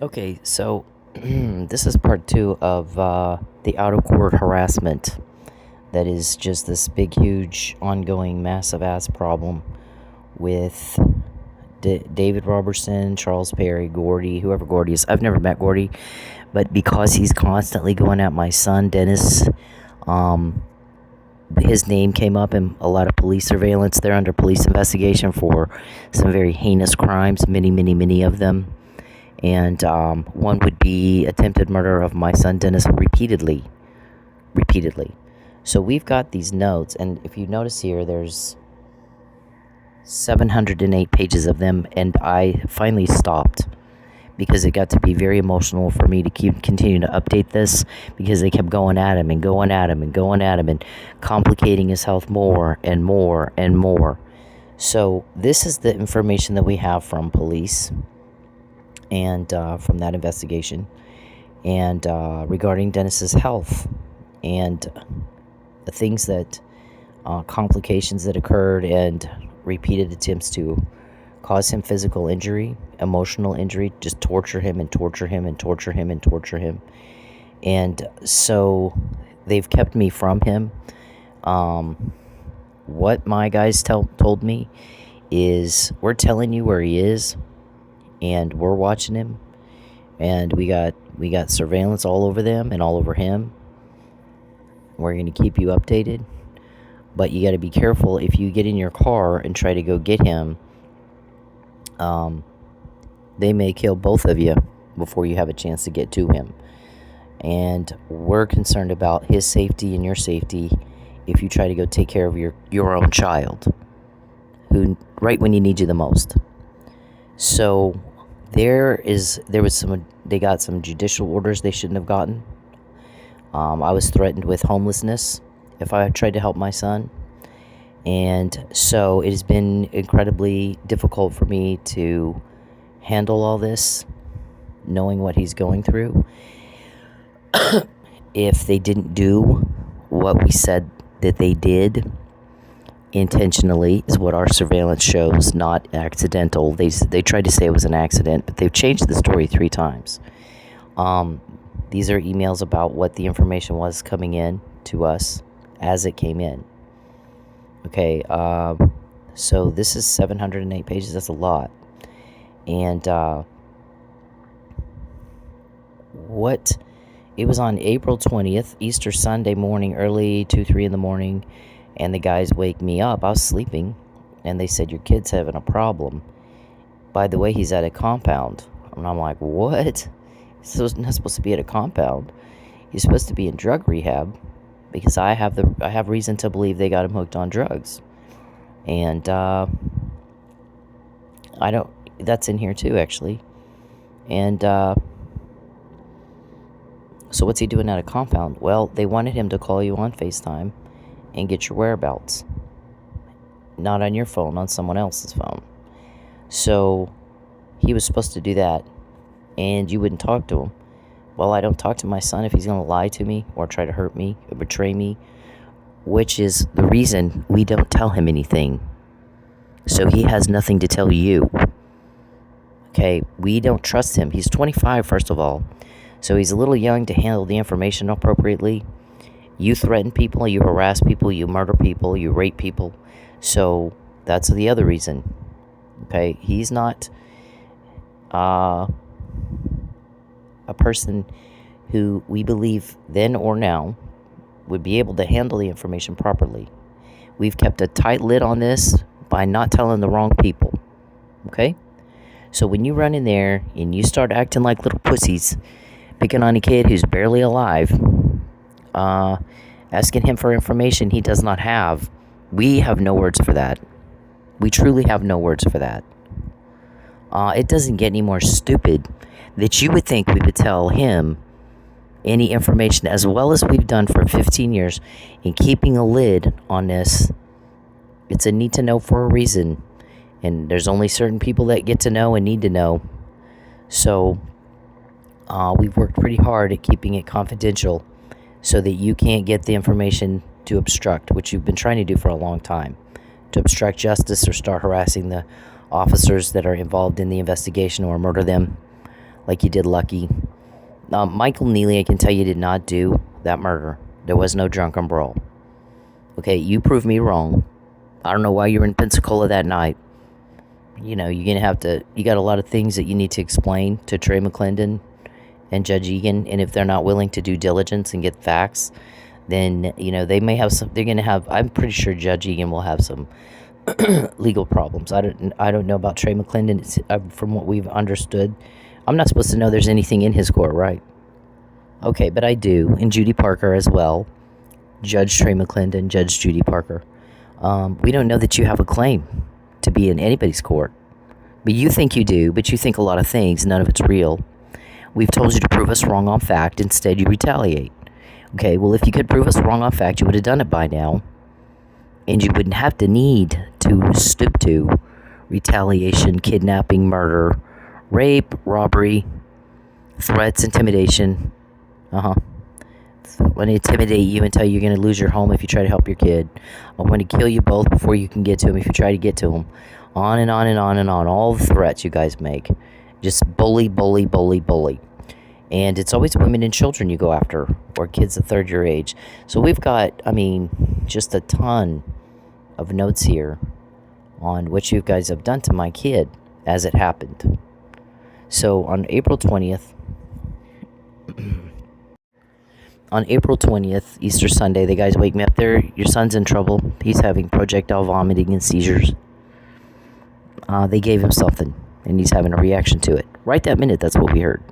Okay, so this is part two of the out of court harassment that is just this big, huge, ongoing, massive ass problem with David Robertson, Charles Perry, Gordy, whoever Gordy is. I've never met Gordy, but because he's constantly going at my son, Dennis, um, his name came up in a lot of police surveillance. They're under police investigation for some very heinous crimes, many, many, many of them. And one would be attempted murder of my son Dennis repeatedly. So we've got these notes, and if you notice here, there's 708 pages of them, and I finally stopped because it got to be very emotional for me to continue to update this, because they kept going at him and going at him and going at him and complicating his health more and more and more. So this is the information that we have from police and from that investigation, and regarding Dennis's health and the things that complications that occurred and repeated attempts to cause him physical injury, emotional injury, just torture him and torture him and torture him and torture him. And so they've kept me from him. What my guys told me is, we're telling you where he is, and we're watching him, and we got surveillance all over them and all over him. We're going to keep you updated, but you got to be careful. If you get in your car and try to go get him, they may kill both of you before you have a chance to get to him. And we're concerned about his safety and your safety if you try to go take care of your own child, who right when he needs you the most. So they got some judicial orders they shouldn't have gotten. I was threatened with homelessness if I tried to help my son. And so it has been incredibly difficult for me to handle all this, knowing what he's going through. If they didn't do what we said that they did intentionally, is what our surveillance shows, not accidental. They tried to say it was an accident, but they've changed the story 3 times. These are emails about what the information was coming in to us as it came in. Okay, so this is 708 pages. That's a lot. And it was on April 20th, Easter Sunday morning, early 2-3 in the morning, and the guys wake me up. I was sleeping, and they said, your kid's having a problem. By the way, he's at a compound. And I'm like, what? He's not supposed to be at a compound. He's supposed to be in drug rehab, because I have reason to believe they got him hooked on drugs. And that's in here too, actually. And so what's he doing at a compound? Well, they wanted him to call you on FaceTime and get your whereabouts. Not on your phone, on someone else's phone. So he was supposed to do that, and you wouldn't talk to him. Well, I don't talk to my son if he's going to lie to me or try to hurt me or betray me, which is the reason we don't tell him anything. So he has nothing to tell you. Okay, we don't trust him. He's 25, first of all. So he's a little young to handle the information appropriately. You threaten people, you harass people, you murder people, you rape people. So that's the other reason. Okay, he's not a person who we believe then or now would be able to handle the information properly. We've kept a tight lid on this by not telling the wrong people. Okay? So when you run in there and you start acting like little pussies, picking on a kid who's barely alive, asking him for information he does not have, we have no words for that. We truly have no words for that. It doesn't get any more stupid that you would think we would tell him any information, as well as we've done for 15 years in keeping a lid on this. It's a need to know for a reason, and there's only certain people that get to know and need to know. So we've worked pretty hard at keeping it confidential so that you can't get the information to obstruct, which you've been trying to do for a long time, to obstruct justice or start harassing the officers that are involved in the investigation or murder them, like you did Lucky. Michael Neely, I can tell you, did not do that murder. There was no drunken brawl. Okay, you proved me wrong. I don't know why you were in Pensacola that night. You know, you're going to have to... You got a lot of things that you need to explain to Trey McClendon and Judge Egan. And if they're not willing to do diligence and get facts, then, you know, they may have some... They're going to have... I'm pretty sure Judge Egan will have some legal problems. I don't know about Trey McClendon. From what we've understood, I'm not supposed to know there's anything in his court, right? Okay, but I do. And Judy Parker as well. Judge Trey McClendon, Judge Judy Parker. We don't know that you have a claim to be in anybody's court. But you think you do, but you think a lot of things. None of it's real. We've told you to prove us wrong on fact. Instead, you retaliate. Okay, well, if you could prove us wrong on fact, you would have done it by now. And you wouldn't have to need to stoop to retaliation, kidnapping, murder, rape, robbery, threats, intimidation. I want to intimidate you and tell you you're going to lose your home if you try to help your kid. I want to kill you both before you can get to him if you try to get to him. On and on and on and on. All the threats you guys make. Just bully, bully, bully, bully. And it's always women and children you go after, or kids of third-year age. So we've got, just a ton of notes here on what you guys have done to my kid as it happened. So on April 20th, Easter Sunday, the guys wake me up. Your son's in trouble. He's having projectile vomiting and seizures. They gave him something, and he's having a reaction to it. Right that minute, that's what we heard.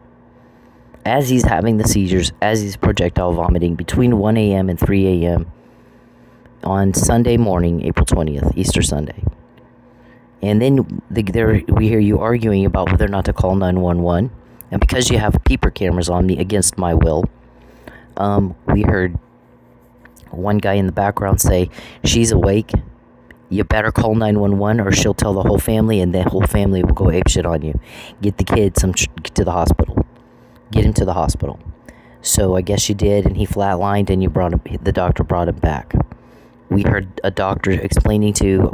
As he's having the seizures, as he's projectile vomiting, between 1 a.m. and 3 a.m. on Sunday morning, April 20th, Easter Sunday. And then we hear you arguing about whether or not to call 911. And because you have peeper cameras on me against my will, we heard one guy in the background say, "She's awake. You better call 911 or she'll tell the whole family, and the whole family will go apeshit on you. Get the kid to the hospital. Get him to the hospital." So I guess you did, and he flatlined, and the doctor brought him back. We heard a doctor explaining to,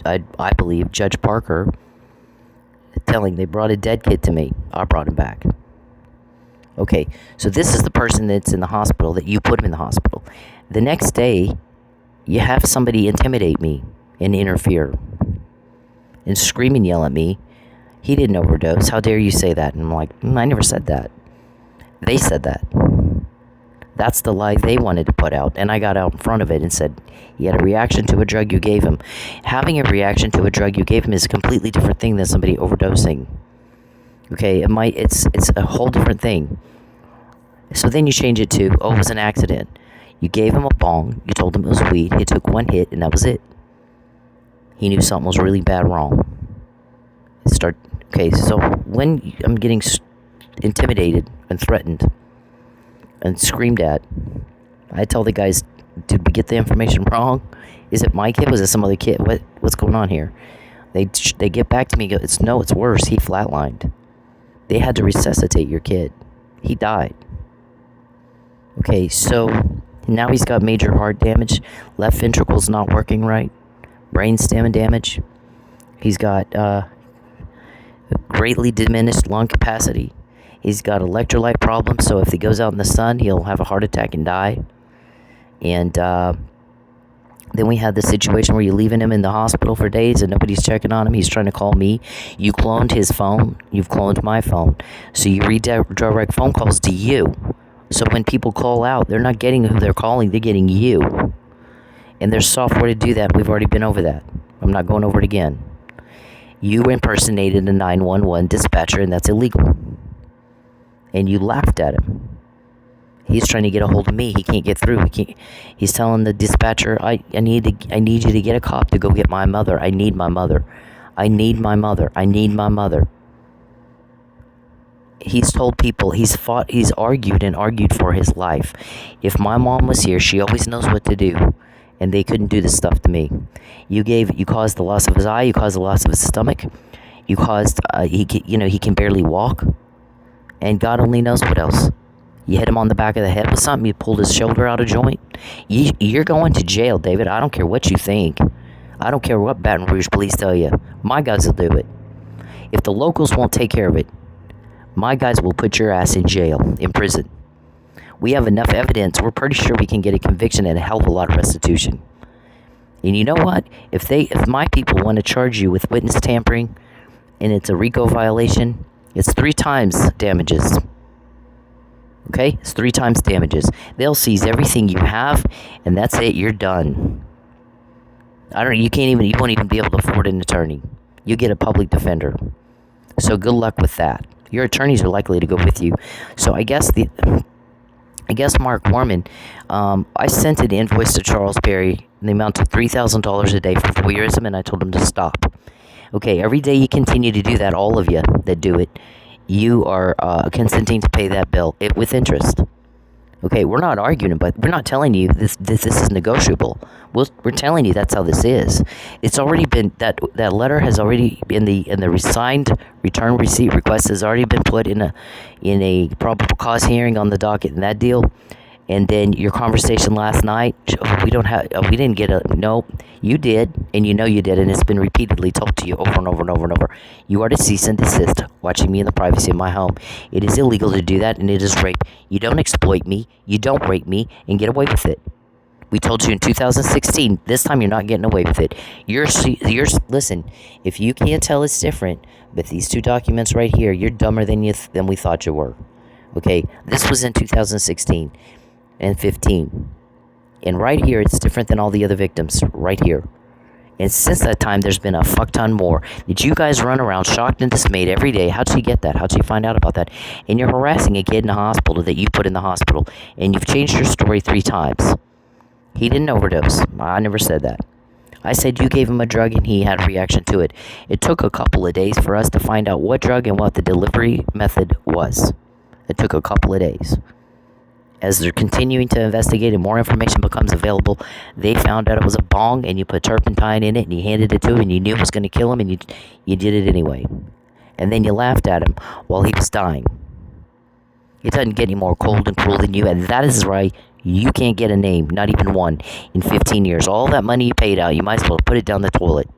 I believe, Judge Parker, telling they brought a dead kid to me. I brought him back. Okay, so this is the person that's in the hospital, that you put him in the hospital. The next day, you have somebody intimidate me and interfere and scream and yell at me. He didn't overdose. How dare you say that? And I'm like, I never said that. They said that. That's the lie they wanted to put out. And I got out in front of it and said, he had a reaction to a drug you gave him. Having a reaction to a drug you gave him is a completely different thing than somebody overdosing. Okay, it's a whole different thing. So then you change it to, it was an accident. You gave him a bong, you told him it was weed, he took one hit, and that was it. He knew something was really bad wrong. Okay, so when I'm getting intimidated and threatened and screamed at, I tell the guys, did we get the information wrong? Is it my kid? Was it some other kid? What's going on here? They get back to me and go, it's worse. He flatlined. They had to resuscitate your kid. He died. Okay, so now he's got major heart damage. Left ventricle's not working right. Brainstem damage. He's got greatly diminished lung capacity. He's got electrolyte problems, so if he goes out in the sun, he'll have a heart attack and die. And then we had the situation where you're leaving him in the hospital for days and nobody's checking on him. He's trying to call me. You cloned his phone. You've cloned my phone. So you redirect phone calls to you. So when people call out, they're not getting who they're calling. They're getting you. And there's software to do that. We've already been over that. I'm not going over it again. You impersonated a 911 dispatcher, and that's illegal. And you laughed at him. He's trying to get a hold of me. He can't get through. He's telling the dispatcher, I need you to get a cop to go get my mother. I need my mother. I need my mother. I need my mother. He's told people, he's argued and argued for his life. If my mom was here, she always knows what to do. And they couldn't do this stuff to me. You caused the loss of his eye. You caused the loss of his stomach. You caused, he can barely walk. And God only knows what else. You hit him on the back of the head with something. You pulled his shoulder out of joint. You're going to jail, David. I don't care what you think. I don't care what Baton Rouge police tell you. My guys will do it. If the locals won't take care of it, My guys will put your ass in jail, in prison. We have enough evidence. We're pretty sure we can get a conviction and a hell of a lot of restitution. And you know what? If my people want to charge you with witness tampering and it's a RICO violation, it's 3 times damages. Okay? It's 3 times damages. They'll seize everything you have, and that's it. You're done. You won't even be able to afford an attorney. You get a public defender. So good luck with that. Your attorneys are likely to go with you. So I guess Mark Warman, I sent an invoice to Charles Perry in the amount of $3,000 a day for voyeurism, and I told him to stop. Okay, every day you continue to do that, all of you that do it, you are consenting to pay that bill with interest. Okay, we're not arguing, but we're not telling you this is negotiable. We're telling you that's how this is. It's already been that letter has already been in the signed return receipt request has already been put in a probable cause hearing on the docket in that deal. And then your conversation last night, we didn't get a, no, you did, and you know you did, and it's been repeatedly told to you over and over and over and over. You are to cease and desist watching me in the privacy of my home. It is illegal to do that, and it is rape. You don't exploit me, you don't rape me, and get away with it. We told you in 2016, this time you're not getting away with it. Listen, if you can't tell it's different, but these 2 documents right here, you're dumber than we thought you were. Okay, this was in 2016. And 15. And right here, it's different than all the other victims. Right here. And since that time, there's been a fuck ton more. Did you guys run around shocked and dismayed every day? How'd she get that? How'd she find out about that? And you're harassing a kid in a hospital that you put in the hospital. And you've changed your story 3 times. He didn't overdose. I never said that. I said you gave him a drug and he had a reaction to it. It took a couple of days for us to find out what drug and what the delivery method was. It took a couple of days. As they're continuing to investigate and more information becomes available, they found out it was a bong and you put turpentine in it and you handed it to him and you knew it was going to kill him and you did it anyway. And then you laughed at him while he was dying. It doesn't get any more cold and cruel than you, and that is right. You can't get a name, not even one, in 15 years. All that money you paid out, you might as well put it down the toilet.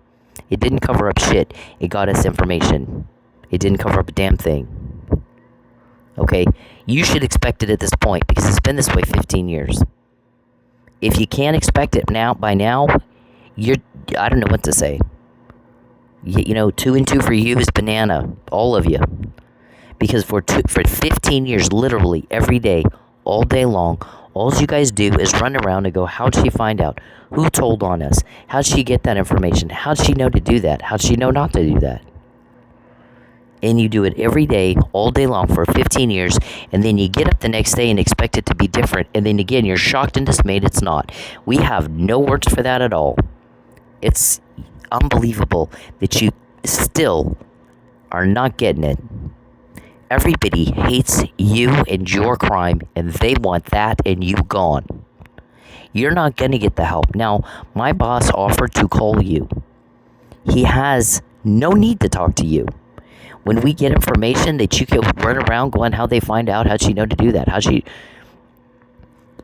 It didn't cover up shit. It got us information. It didn't cover up a damn thing. Okay, you should expect it at this point because it's been this way 15 years. If you can't expect it by now, I don't know what to say. 2 and 2 for you is banana, all of you. Because for 15 years, literally every day, all day long, all you guys do is run around and go, how'd she find out? Who told on us? How'd she get that information? How'd she know to do that? How'd she know not to do that? And you do it every day, all day long for 15 years, and then you get up the next day and expect it to be different, and then again, you're shocked and dismayed it's not. We have no words for that at all. It's unbelievable that you still are not getting it. Everybody hates you and your crime, and they want that and you gone. You're not going to get the help. Now, my boss offered to call you. He has no need to talk to you. When we get information that you can run around going, how'd they find out? How'd she know to do that?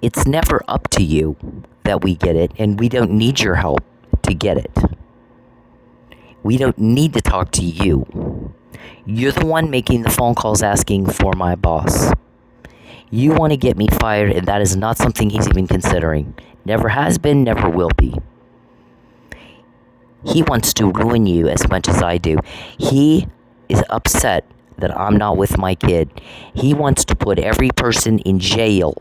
It's never up to you that we get it, and we don't need your help to get it. We don't need to talk to you. You're the one making the phone calls asking for my boss. You want to get me fired, and that is not something he's even considering. Never has been, never will be. He wants to ruin you as much as I do. He is upset that I'm not with my kid. He wants to put every person in jail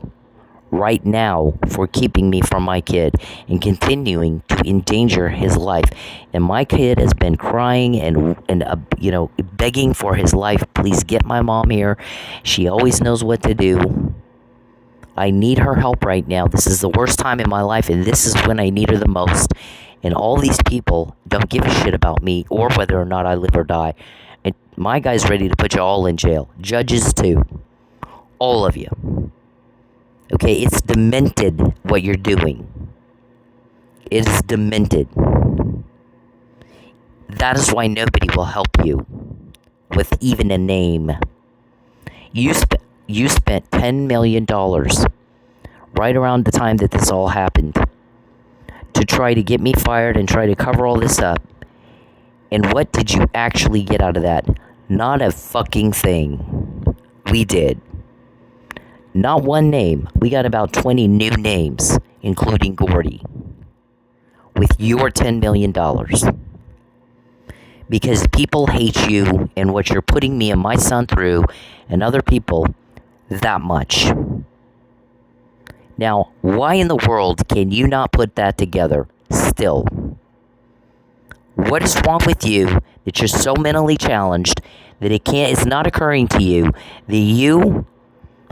right now for keeping me from my kid and continuing to endanger his life. And my kid has been crying and begging for his life. Please get my mom here. She always knows what to do. I need her help right now. This is the worst time in my life, and this is when I need her the most. And all these people don't give a shit about me or whether or not I live or die. And my guy's ready to put you all in jail. Judges too. All of you. Okay, it's demented what you're doing. It is demented. That is why nobody will help you with even a name. You spent $10 million right around the time that this all happened to try to get me fired and try to cover all this up. And what did you actually get out of that? Not a fucking thing. We did. Not one name. We got about 20 new names, including Gordy, with your $10 million. Because people hate you and what you're putting me and my son through and other people that much. Now, why in the world can you not put that together still? What is wrong with you that you're so mentally challenged that it's not occurring to you that you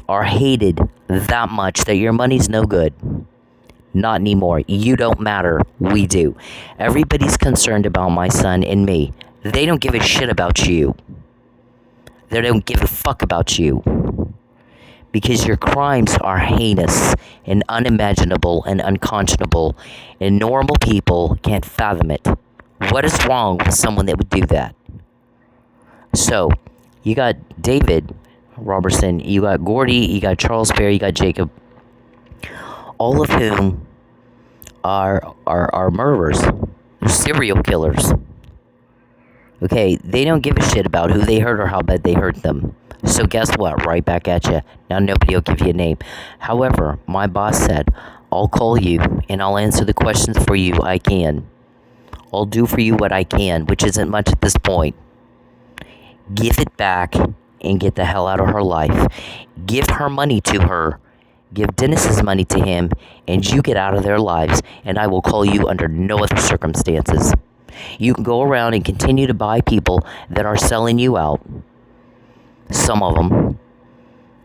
are hated that much that your money's no good? Not anymore. You don't matter. We do. Everybody's concerned about my son and me. They don't give a shit about you. They don't give a fuck about you. Because your crimes are heinous and unimaginable and unconscionable, and normal people can't fathom it. What is wrong with someone that would do that? So, you got David Robertson, you got Gordy, you got Charles Perry, you got Jacob, all of whom are murderers. They're serial killers. Okay, they don't give a shit about who they hurt or how bad they hurt them. So guess what? Right back at you. Now nobody will give you a name. However, my boss said, I'll call you and I'll answer the questions for you I can. I'll do for you what I can, which isn't much at this point. Give it back and get the hell out of her life. Give her money to her. Give Dennis's money to him, and you get out of their lives, and I will call you under no other circumstances. You can go around and continue to buy people that are selling you out, some of them,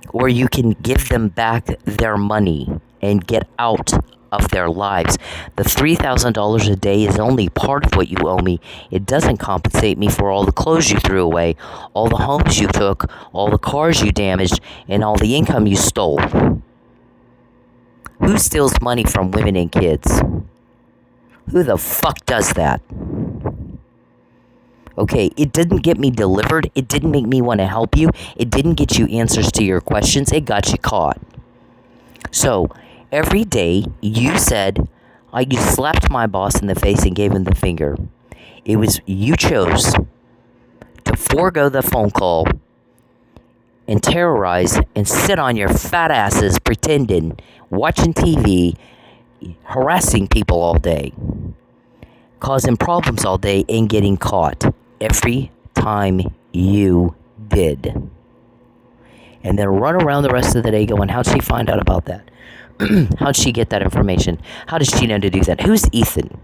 or you can give them back their money and get out of their lives. The $3,000 a day is only part of what you owe me. It doesn't compensate me for all the clothes you threw away, all the homes you took, all the cars you damaged, and all the income you stole. Who steals money from women and kids? Who the fuck does that? Okay, it didn't get me delivered. It didn't make me want to help you. It didn't get you answers to your questions. It got you caught. So, every day you said, you slapped my boss in the face and gave him the finger. It was, you chose to forego the phone call and terrorize and sit on your fat asses pretending, watching TV, harassing people all day, causing problems all day, and getting caught every time you did. And then run around the rest of the day going, how'd she find out about that? How'd she get that information? How does she know to do that? Who's Ethan?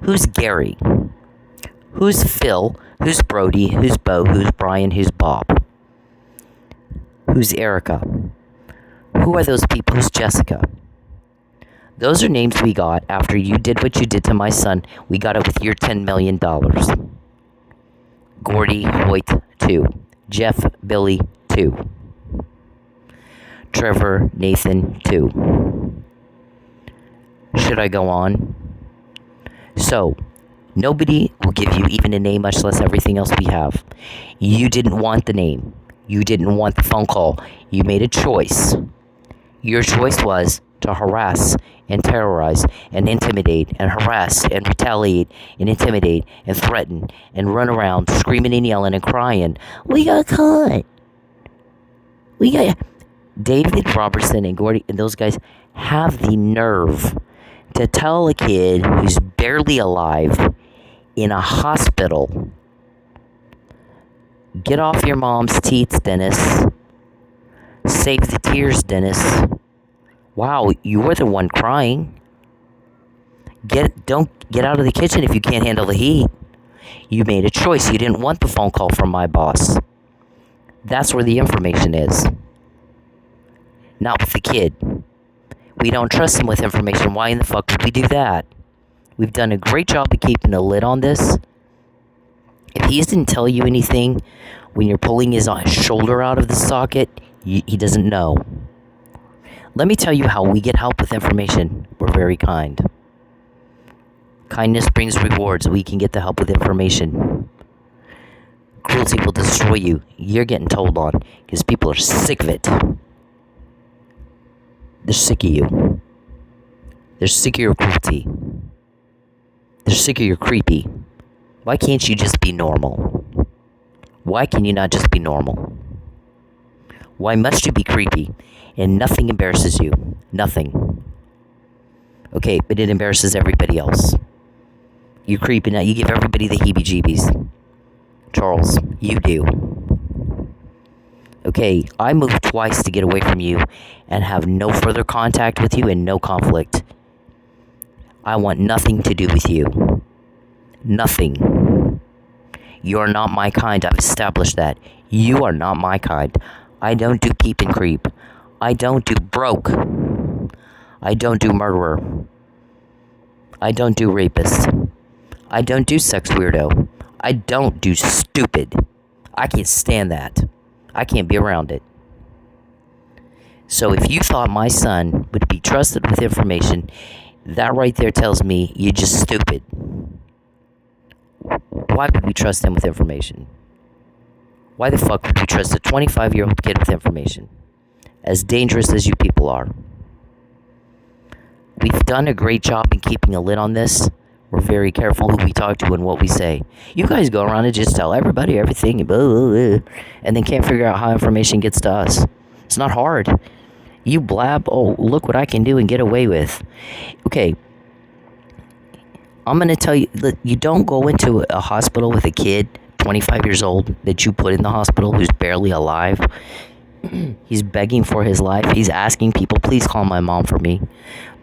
Who's Gary? Who's Phil? Who's Brody? Who's Bo? Who's Brian? Who's Bob? Who's Erica? Who are those people? Who's Jessica? Those are names we got after you did what you did to my son. We got it with your $10 million. Gordy, Hoyt, 2. Jeff, Billy, 2. Trevor, Nathan, 2. Should I go on? So, nobody will give you even a name, much less everything else we have. You didn't want the name. You didn't want the phone call. You made a choice. Your choice was to harass and terrorize and intimidate and harass and retaliate and intimidate and threaten and run around screaming and yelling and crying. We got caught. We got... David Robertson and Gordy and those guys have the nerve to tell a kid who's barely alive in a hospital, get off your mom's teats, Dennis. Save the tears, Dennis. Wow, you were the one crying. Don't get out of the kitchen if you can't handle the heat. You made a choice. You didn't want the phone call from my boss. That's where the information is. Not with the kid. We don't trust him with information. Why in the fuck would we do that? We've done a great job of keeping a lid on this. If he didn't tell you anything when you're pulling his shoulder out of the socket, he doesn't know. Let me tell you how we get help with information. We're very kind. Kindness brings rewards. We can get the help with information. Cruelty will destroy you. You're getting told on because people are sick of it. They're sick of you. They're sick of your cruelty. They're sick of your creepy. Why can't you just be normal? Why can you not just be normal? Why must you be creepy? And nothing embarrasses you. Nothing. Okay, but it embarrasses everybody else. You're creeping out. You give everybody the heebie-jeebies. Charles, you do. Okay, I moved twice to get away from you and have no further contact with you and no conflict. I want nothing to do with you. Nothing. You're not my kind. I've established that. You are not my kind. I don't do peep and creep. I don't do broke. I don't do murderer. I don't do rapist. I don't do sex weirdo. I don't do stupid. I can't stand that. I can't be around it. So if you thought my son would be trusted with information, that right there tells me you're just stupid. Why would we trust him with information? Why the fuck would we trust a 25-year-old kid with information? As dangerous as you people are. We've done a great job in keeping a lid on this. We're very careful who we talk to and what we say. You guys go around and just tell everybody everything, blah, blah, blah, and then can't figure out how information gets to us. It's not hard. You blab, oh, look what I can do and get away with. Okay, I'm going to tell you, you don't go into a hospital with a kid, 25 years old, that you put in the hospital who's barely alive. He's begging for his life. He's asking people, please call my mom for me.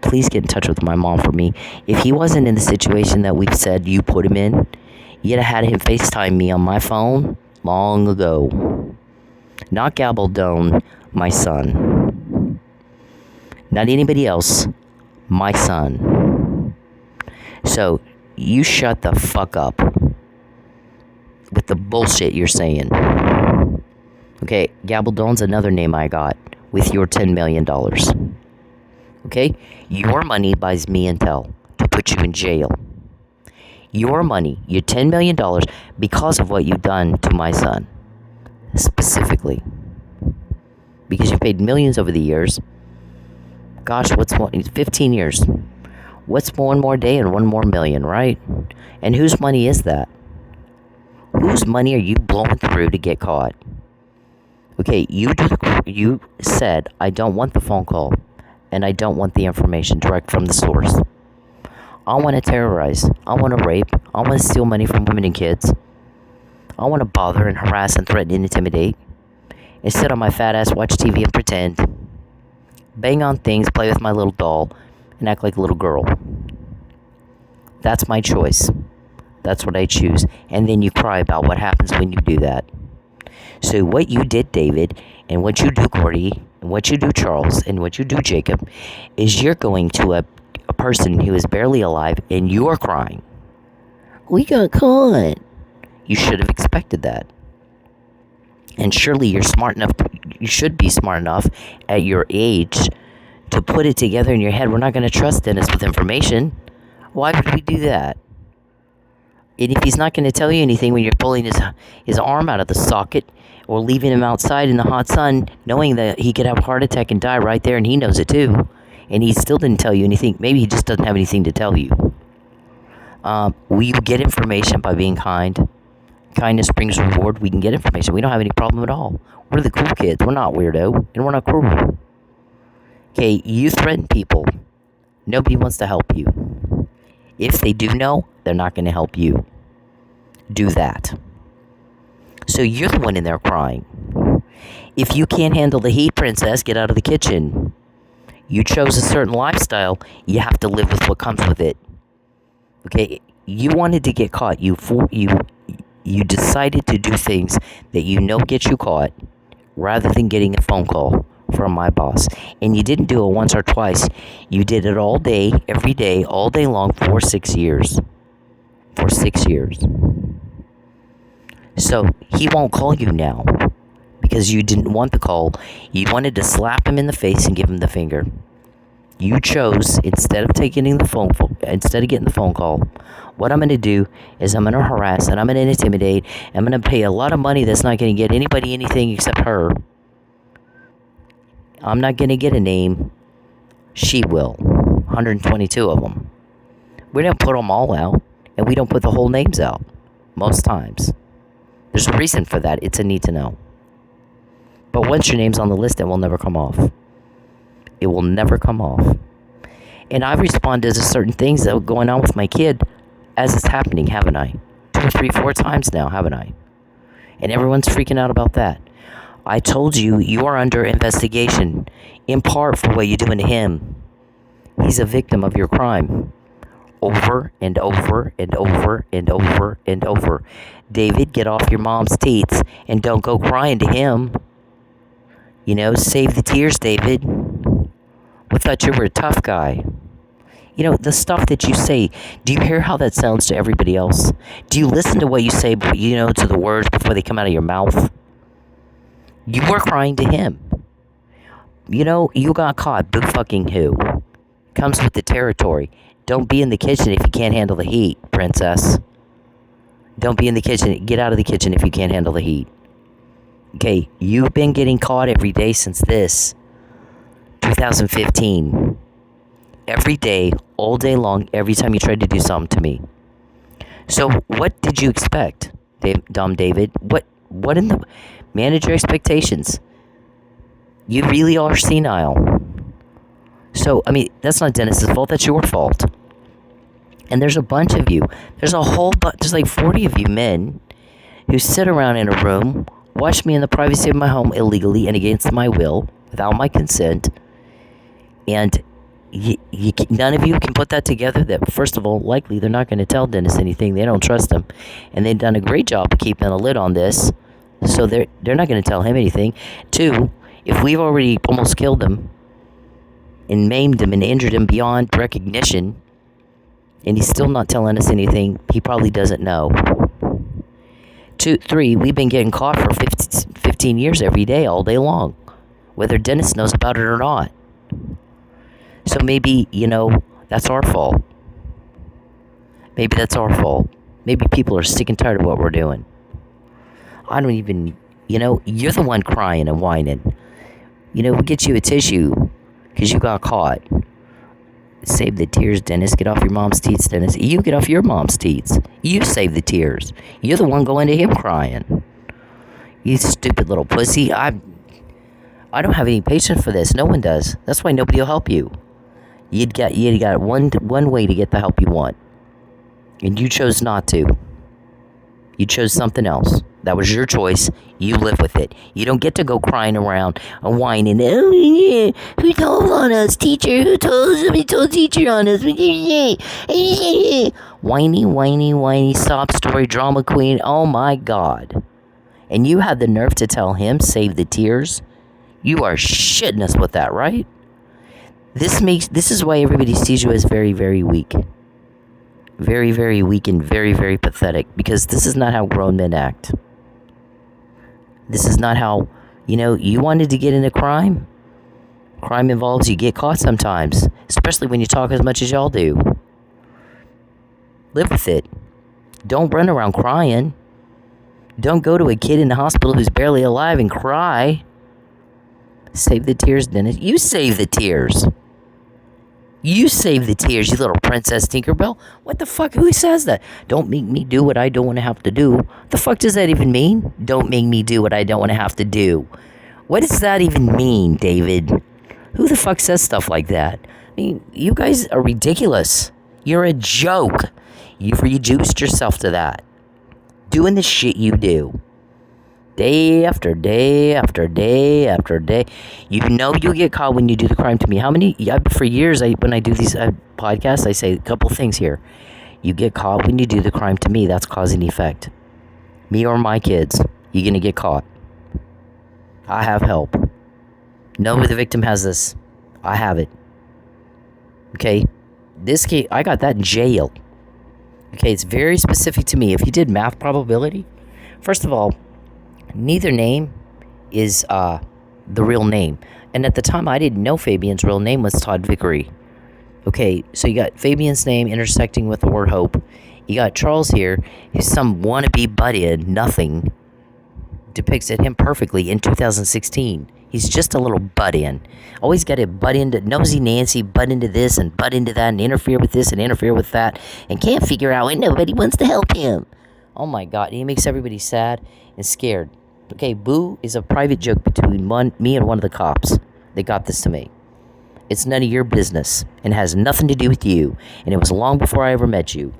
Please get in touch with my mom for me. If he wasn't in the situation that we've said you put him in, you'd have had him FaceTime me on my phone long ago. Not Gabaldon, my son. Not anybody else, my son. So, you shut the fuck up with the bullshit you're saying. Okay, Gabaldon's another name I got with your $10 million. Okay? Your money buys me intel to put you in jail. Your money, your $10 million, because of what you've done to my son. Specifically. Because you paid millions over the years. Gosh, what's 15 years? What's one more day and one more million, right? And whose money is that? Whose money are you blowing through to get caught? Okay, you said, I don't want the phone call, and I don't want the information direct from the source. I want to terrorize. I want to rape. I want to steal money from women and kids. I want to bother and harass and threaten and intimidate. And sit on my fat ass, watch TV and pretend. Bang on things, play with my little doll, and act like a little girl. That's my choice. That's what I choose. And then you cry about what happens when you do that. So what you did, David, and what you do, Gordy, and what you do, Charles, and what you do, Jacob, is you're going to a person who is barely alive, and you're crying. We got caught. You should have expected that. And surely you're smart enough, you should be smart enough at your age to put it together in your head. We're not going to trust Dennis with information. Why would we do that? And if he's not going to tell you anything when you're pulling his arm out of the socket or leaving him outside in the hot sun, knowing that he could have a heart attack and die right there, and he knows it too, and he still didn't tell you anything, maybe he just doesn't have anything to tell you. Will you get information by being kind? Kindness brings reward. We can get information. We don't have any problem at all. We're the cool kids. We're not weirdo, and we're not cruel. Okay, you threaten people. Nobody wants to help you. If they do know, they're not going to help you. Do that. So you're the one in there crying. If you can't handle the heat, princess, get out of the kitchen. You chose a certain lifestyle. You have to live with what comes with it. Okay? You wanted to get caught. You decided to do things that you know get you caught rather than getting a phone call from my boss. And you didn't do it once or twice. You did it all day, every day, all day long for 6 years. For 6 years. So he won't call you now because you didn't want the call. You wanted to slap him in the face and give him the finger. You chose, instead of getting the phone call, what I'm going to do is I'm going to harass and I'm going to intimidate. I'm going to pay a lot of money that's not going to get anybody anything except her. I'm not going to get a name. She will. 122 of them. We don't put them all out, and we don't put the whole names out most times. There's a reason for that. It's a need to know. But once your name's on the list, it will never come off. It will never come off. And I've responded to certain things that are going on with my kid as it's happening, haven't I? 2, 3, 4 times now, haven't I? And everyone's freaking out about that. I told you, you are under investigation, in part for what you're doing to him. He's a victim of your crime. Over and over and over and over and over. David, get off your mom's teats and don't go crying to him. You know, save the tears, David. We thought you were a tough guy. You know, the stuff that you say, do you hear how that sounds to everybody else? Do you listen to what you say, to the words before they come out of your mouth? You were crying to him. You know, you got caught. Boo fucking who? Comes with the territory. Don't be in the kitchen if you can't handle the heat, princess. Don't be in the kitchen. Get out of the kitchen if you can't handle the heat. Okay, you've been getting caught every day since 2015. Every day, all day long, every time you tried to do something to me. So, what did you expect, Dumb David? What in the... Manage your expectations. You really are senile. So, I mean, that's not Dennis's fault. That's your fault. And there's a bunch of you. There's a whole bunch. There's like 40 of you men who sit around in a room, watch me in the privacy of my home illegally and against my will, without my consent. And none of you can put that together. That, first of all, likely they're not going to tell Dennis anything. They don't trust him. And they've done a great job of keeping a lid on this. So they're not going to tell him anything. 2, if we've already almost killed him and maimed him and injured him beyond recognition, and he's still not telling us anything, he probably doesn't know. 2, 3, we've been getting caught for 15 years every day, all day long, whether Dennis knows about it or not. So maybe, that's our fault. Maybe that's our fault. Maybe people are sick and tired of what we're doing. I don't even, you're the one crying and whining. We'll get you a tissue because you got caught. Save the tears, Dennis. Get off your mom's teats, Dennis. You get off your mom's teats. You save the tears. You're the one going to him crying. You stupid little pussy. I don't have any patience for this. No one does. That's why nobody will help you. You got one way to get the help you want. And you chose not to. You chose something else. That was your choice. You live with it. You don't get to go crying around and whining. Oh, yeah. Who told on us, teacher? Who told somebody told teacher on us? Whiny, sob story, drama queen. Oh my God. And you had the nerve to tell him, save the tears? You are shitting us with that, right? This is why everybody sees you as very, very weak. Very, very weak and very, very pathetic. Because this is not how grown men act. This is not how, you wanted to get into crime. Crime involves you get caught sometimes. Especially when you talk as much as y'all do. Live with it. Don't run around crying. Don't go to a kid in the hospital who's barely alive and cry. Save the tears, Dennis. You save the tears. You save the tears, you little Princess Tinkerbell. What the fuck? Who says that? Don't make me do what I don't want to have to do. The fuck does that even mean? Don't make me do what I don't want to have to do. What does that even mean, David? Who the fuck says stuff like that? I mean, you guys are ridiculous. You're a joke. You've reduced yourself to that. Doing the shit you do. Day after day after day after day. You'll get caught when you do the crime to me. For years, when I do these podcasts, I say a couple things here. You get caught when you do the crime to me. That's cause and effect. Me or my kids, you're going to get caught. I have help. Nobody, the victim has this. I have it. Okay? This case, I got that in jail. Okay, it's very specific to me. If you did math probability, first of all, neither name is the real name. And at the time, I didn't know Fabian's real name was Todd Vickery. Okay, so you got Fabian's name intersecting with the word hope. You got Charles here, who's some wannabe butt-in, nothing. Depicts him perfectly in 2016. He's just a little butt-in. Always got to butt into Nosy Nancy, butt into this and butt into that and interfere with this and interfere with that. And can't figure out why nobody wants to help him. Oh my God, he makes everybody sad and scared. Okay, boo is a private joke between me and one of the cops. They got this to me. It's none of your business and has nothing to do with you. And it was long before I ever met you.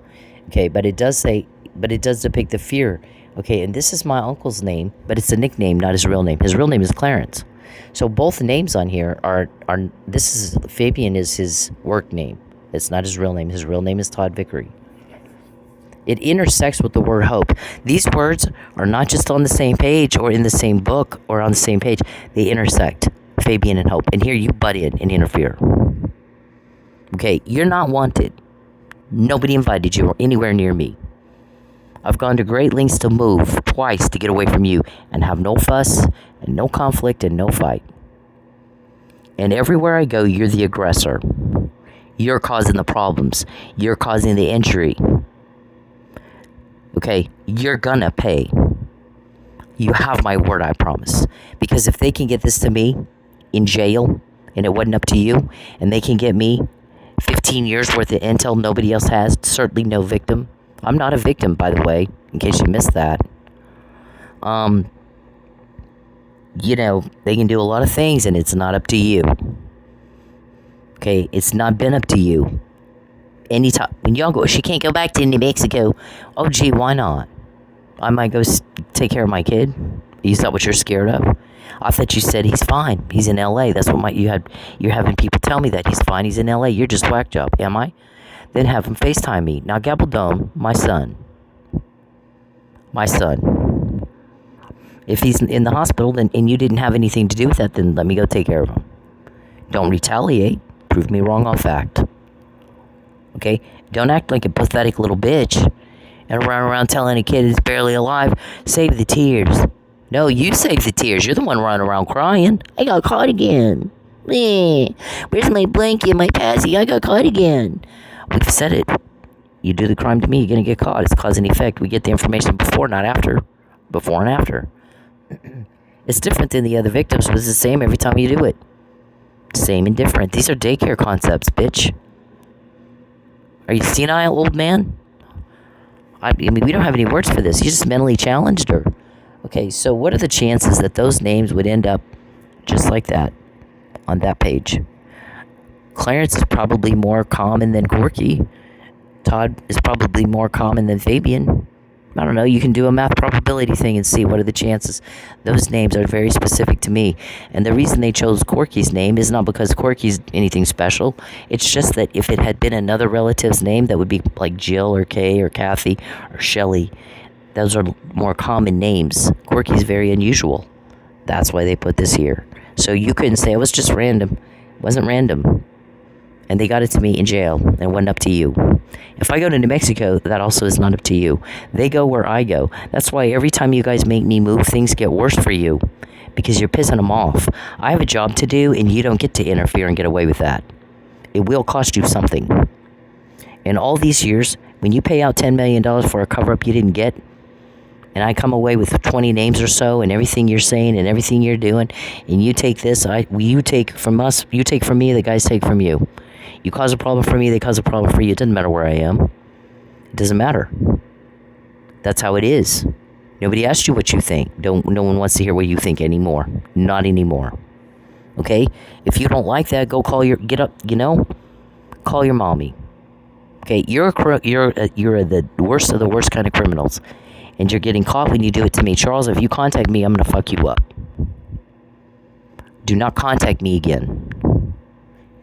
Okay, but it does depict the fear. Okay, and this is my uncle's name, but it's a nickname, not his real name. His real name is Clarence. So both names on here are Fabian is his work name. It's not his real name. His real name is Todd Vickery. It intersects with the word hope. These words are not just on the same page or in the same book or on the same page. They intersect, Fabian and hope. And here you butt in and interfere. Okay, you're not wanted. Nobody invited you anywhere near me. I've gone to great lengths to move twice to get away from you and have no fuss and no conflict and no fight. And everywhere I go, you're the aggressor. You're causing the problems. You're causing the injury. Okay, you're gonna pay. You have my word, I promise. Because if they can get this to me in jail, and it wasn't up to you, and they can get me 15 years worth of intel nobody else has, certainly no victim. I'm not a victim, by the way, in case you missed that. They can do a lot of things, and it's not up to you. Okay, it's not been up to you. Anytime when y'all go, she can't go back to New Mexico. Oh, gee, why not? I might go take care of my kid. Is that what you're scared of? I thought you said he's fine. He's in L.A. That's what you're having people tell me that he's fine. He's in L.A. You're just whack job, am I? Then have him FaceTime me. Now, Gabaldome, my son. If he's in the hospital and you didn't have anything to do with that, then let me go take care of him. Don't retaliate. Prove me wrong on fact. Okay? Don't act like a pathetic little bitch and run around telling a kid who's barely alive, save the tears. No, you save the tears. You're the one running around crying. I got caught again. Where's my blanket, my passy? I got caught again. We've said it. You do the crime to me, you're going to get caught. It's cause and effect. We get the information before, not after. Before and after. It's different than the other victims, but it's the same every time you do it. Same and different. These are daycare concepts, bitch. Are you senile, old man? I mean, we don't have any words for this. You just mentally challenged her. Okay, so what are the chances that those names would end up just like that on that page? Clarence is probably more common than Gorky. Todd is probably more common than Fabian. I don't know, you can do a math probability thing and see what are the chances. Those names are very specific to me. And the reason they chose Corky's name is not because Corky's anything special. It's just that if it had been another relative's name that would be like Jill or Kay or Kathy or Shelley, those are more common names. Corky's very unusual. That's why they put this here. So you couldn't say it was just random. It wasn't random. And they got it to me in jail, and it wasn't up to you. If I go to New Mexico, that also is not up to you. They go where I go. That's why every time you guys make me move, things get worse for you, because you're pissing them off. I have a job to do, and you don't get to interfere and get away with that. It will cost you something. In all these years, when you pay out $10 million for a cover-up you didn't get, and I come away with 20 names or so, and everything you're saying and everything you're doing, and you take this, you take from us, you take from me, the guys take from you. You cause a problem for me, they cause a problem for you. It doesn't matter where I am. It doesn't matter. That's how it is. Nobody asked you what you think. No one wants to hear what you think anymore. Not anymore. Okay? If you don't like that, go call call your mommy. Okay? You're the worst of the worst kind of criminals. And you're getting caught when you do it to me. Charles, if you contact me, I'm going to fuck you up. Do not contact me again.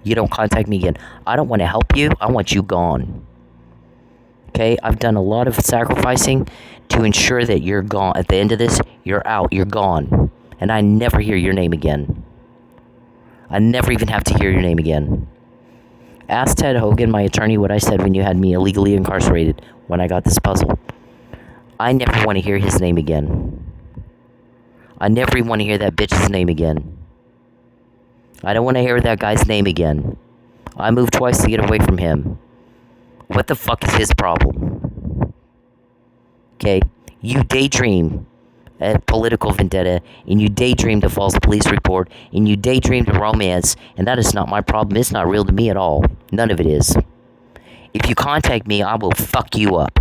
You don't contact me again. I don't want to help you. I want you gone. Okay? I've done a lot of sacrificing to ensure that you're gone. At the end of this, you're out. You're gone. And I never hear your name again. I never even have to hear your name again. Ask Ted Hogan, my attorney, what I said when you had me illegally incarcerated when I got this puzzle. I never want to hear his name again. I never want to hear that bitch's name again. I don't want to hear that guy's name again. I moved twice to get away from him. What the fuck is his problem? Okay? You daydream a political vendetta, and you daydreamed a false police report, and you daydreamed a romance, and that is not my problem. It's not real to me at all. None of it is. If you contact me, I will fuck you up.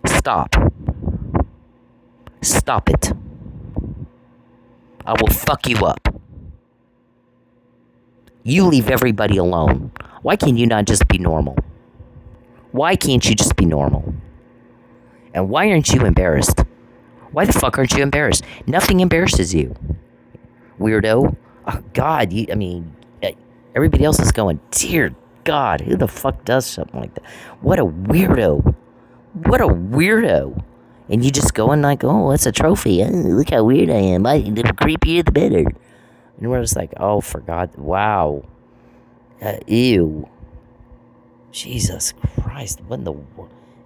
Stop. Stop it. I will fuck you up. You leave everybody alone. Why can't you not just be normal? Why can't you just be normal? And why aren't you embarrassed? Why the fuck aren't you embarrassed? Nothing embarrasses you. Weirdo. Oh, God, everybody else is going, dear God, who the fuck does something like that? What a weirdo. What a weirdo. And you just go and like, oh, it's a trophy. Oh, look how weird I am. The creepier the better. And we're just like, oh, for God, wow. Ew. Jesus Christ, who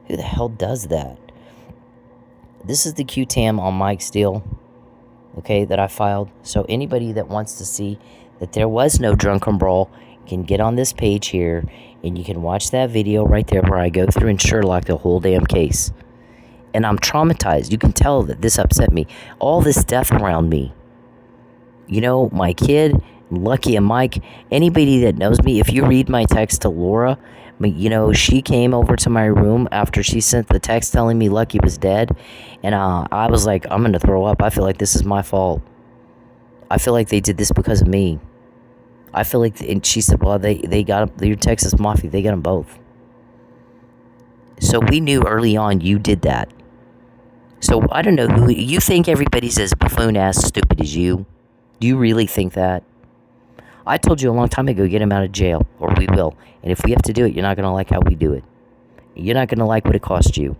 the hell does that? This is the QTAM on Mike's deal, okay, that I filed. So anybody that wants to see that there was no drunken brawl can get on this page here, and you can watch that video right there where I go through and Sherlock the whole damn case. And I'm traumatized. You can tell that this upset me. All this death around me. You know, my kid, Lucky and Mike, anybody that knows me, if you read my text to Laura, you know, she came over to my room after she sent the text telling me Lucky was dead. And I was like, I'm going to throw up. I feel like this is my fault. I feel like they did this because of me. I feel like, and she said, well, they got your Texas Mafia. They got them both. So we knew early on you did that. So I don't know who, you think everybody's as buffoon-ass stupid as you? Do you really think that? I told you a long time ago, get him out of jail, or we will. And if we have to do it, you're not going to like how we do it. You're not going to like what it cost you.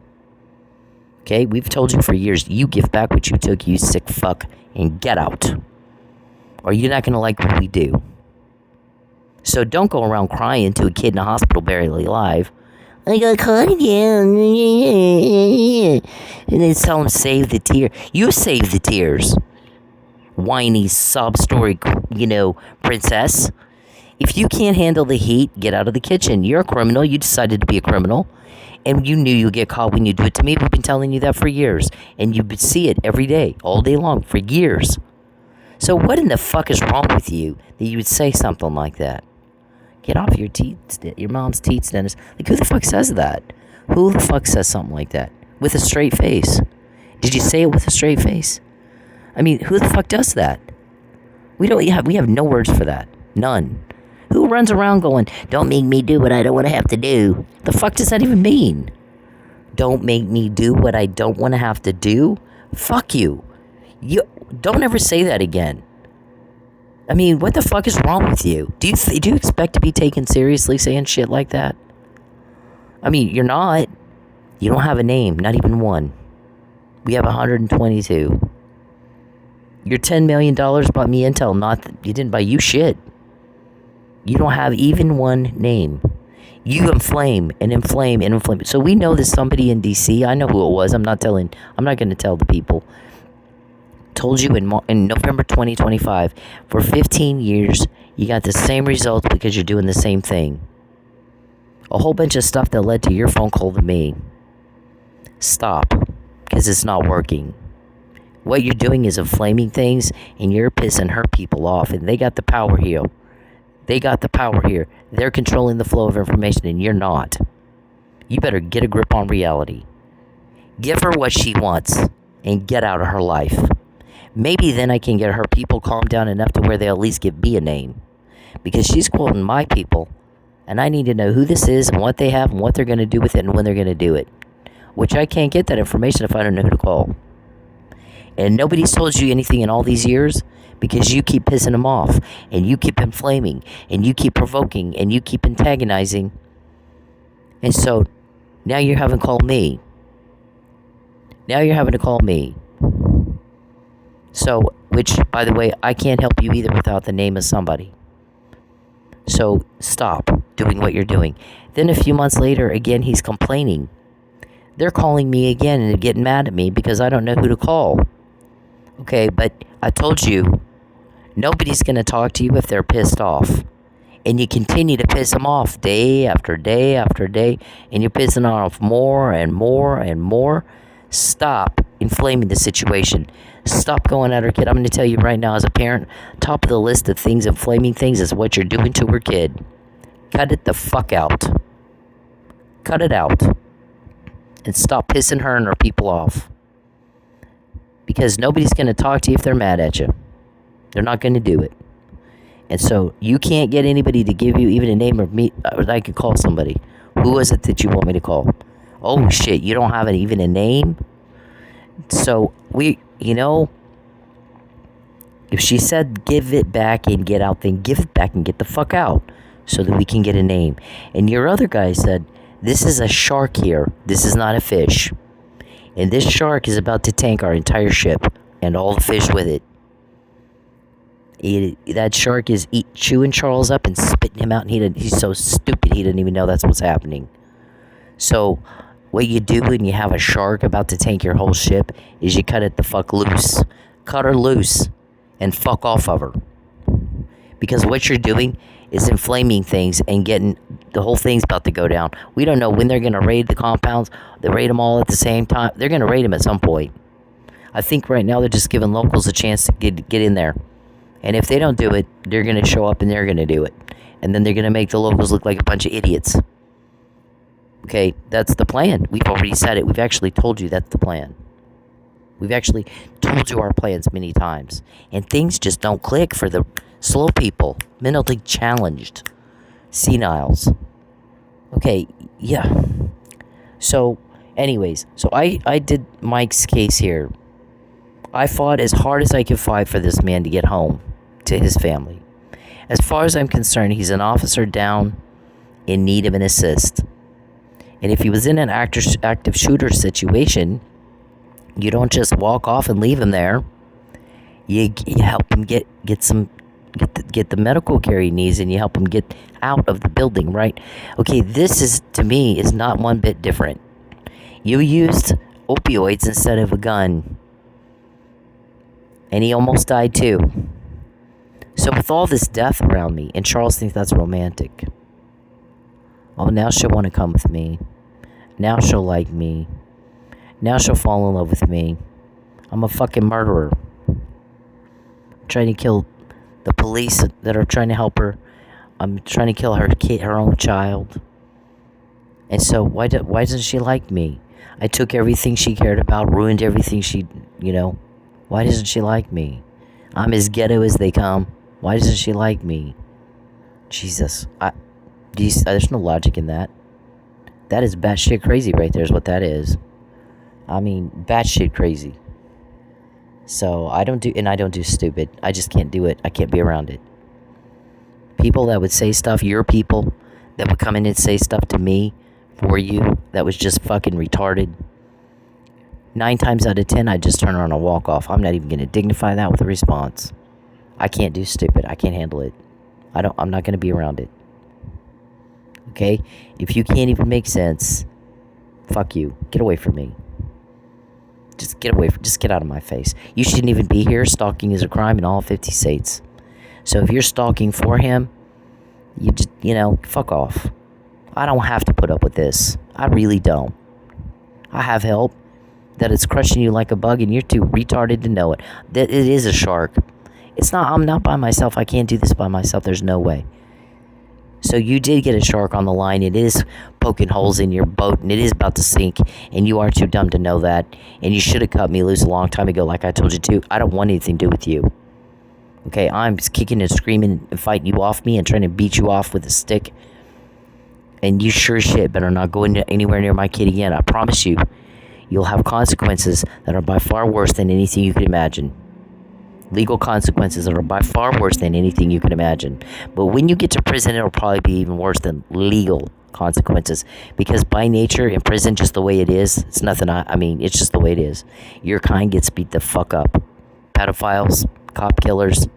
Okay? We've told you for years, you give back what you took, you sick fuck, and get out. Or you're not going to like what we do. So don't go around crying to a kid in a hospital barely alive. I got caught again. And then tell him, save the tear. You save the tears. Whiny sob story, princess. If you can't handle the heat, get out of the kitchen. You're a criminal. You decided to be a criminal. And you knew you'll get caught when you do it to me. We've been telling you that for years. And you would see it every day, all day long, for years. So what in the fuck is wrong with you that you would say something like that? Get off your mom's teats, Dennis. Like, who the fuck says that? Who the fuck says something like that? With a straight face? Did you say it with a straight face? I mean, who the fuck does that? We have no words for that. None. Who runs around going, don't make me do what I don't want to have to do? The fuck does that even mean? Don't make me do what I don't want to have to do? Fuck you. You don't ever say that again. I mean, what the fuck is wrong with you? Do you expect to be taken seriously saying shit like that? I mean, you're not. You don't have a name, not even one. We have 122. Your $10 million bought me intel, you didn't buy you shit. You don't have even one name. You inflame and inflame and inflame. So we know there's somebody in DC. I know who it was. I'm not going to tell the people. Told you in November 2025, for 15 years, you got the same results because you're doing the same thing. A whole bunch of stuff that led to your phone call to me. Stop, because it's not working. What you're doing is inflaming things, and you're pissing her people off, and they got the power here. They got the power here. They're controlling the flow of information, and you're not. You better get a grip on reality. Give her what she wants, and get out of her life. Maybe then I can get her people calmed down enough to where they'll at least give me a name. Because she's quoting my people, and I need to know who this is, and what they have, and what they're going to do with it, and when they're going to do it. Which I can't get that information if I don't know who to call. And nobody's told you anything in all these years because you keep pissing them off, and you keep inflaming, and you keep provoking, and you keep antagonizing. And so now you're having to call me. Now you're having to call me. So, which, by the way, I can't help you either without the name of somebody. So stop doing what you're doing. Then a few months later, again, he's complaining. They're calling me again and they're getting mad at me because I don't know who to call. Okay, but I told you, nobody's going to talk to you if they're pissed off. And you continue to piss them off day after day after day. And you're pissing off more and more and more. Stop inflaming the situation. Stop going at her kid. I'm going to tell you right now as a parent, top of the list of things, inflaming things, is what you're doing to her kid. Cut it the fuck out. Cut it out. And stop pissing her and her people off. because nobody's going to talk to you if they're mad at you. They're not going to do it. And so you can't get anybody to give you even a name of me, or I could call somebody. Who is it that you want me to call? Oh shit, you don't have even a name? So if she said give it back and get out, then give it back and get the fuck out so that we can get a name. And your other guy said, this is a shark here. This is not a fish. And this shark is about to tank our entire ship and all the fish with it. That shark is chewing Charles up and spitting him out, and he's so stupid he didn't even know that's what's happening. So what you do when you have a shark about to tank your whole ship is you cut it the fuck loose. Cut her loose and fuck off of her. Because what you're doing is inflaming things and getting the whole thing's about to go down. We don't know when they're going to raid the compounds. They raid them all at the same time. They're going to raid them at some point. I think right now they're just giving locals a chance to get in there. And if they don't do it, they're going to show up and they're going to do it. And then they're going to make the locals look like a bunch of idiots. Okay, that's the plan. We've already said it. We've actually told you that's the plan. We've actually told you our plans many times. And things just don't click for the slow people, mentally challenged, seniles. Okay, yeah. So, anyways, I did Mike's case here. I fought as hard as I could fight for this man to get home to his family. As far as I'm concerned, he's an officer down in need of an assist. And if he was in an active shooter situation, you don't just walk off and leave him there. You help him get the medical care he needs, and you help him get out of the building, right? Okay, this is, to me, is not one bit different. You used opioids instead of a gun. And he almost died too. So with all this death around me, and Charles thinks that's romantic. Oh, now she'll want to come with me. Now she'll like me. Now she'll fall in love with me. I'm a fucking murderer. I'm trying to kill the police that are trying to help her. I'm trying to kill her kid, her own child. And so why doesn't she like me? I took everything she cared about, ruined everything she, Why doesn't she like me? I'm as ghetto as they come. Why doesn't she like me? Jesus. There's no logic in that. That is batshit crazy right there is what that is. I mean, batshit crazy. So, I don't do stupid. I just can't do it. I can't be around it. People that would say stuff, your people, that would come in and say stuff to me, for you, that was just fucking retarded. 9 times out of 10, I just turn around and walk off. I'm not even going to dignify that with a response. I can't do stupid. I can't handle it. I'm not going to be around it. Okay? If you can't even make sense, fuck you. Get away from me. Just get out of my face. You shouldn't even be here. Stalking is a crime in all 50 states. So if you're stalking for him, you just, fuck off. I don't have to put up with this. I really don't. I have help. That it's crushing you like a bug and you're too retarded to know it. That it is a shark. I'm not by myself. I can't do this by myself. There's no way. So you did get a shark on the line. It is poking holes in your boat and it is about to sink. And you are too dumb to know that. And you should have cut me loose a long time ago like I told you to. I don't want anything to do with you. Okay, I'm kicking and screaming and fighting you off me and trying to beat you off with a stick. And you sure shit better not go anywhere near my kid again. I promise you. You'll have consequences that are by far worse than anything you could imagine. Legal consequences that are by far worse than anything you could imagine. But when you get to prison, it'll probably be even worse than legal consequences. Because by nature, in prison, just the way it is, it's nothing, it's just the way it is. Your kind gets beat the fuck up. Pedophiles, cop killers,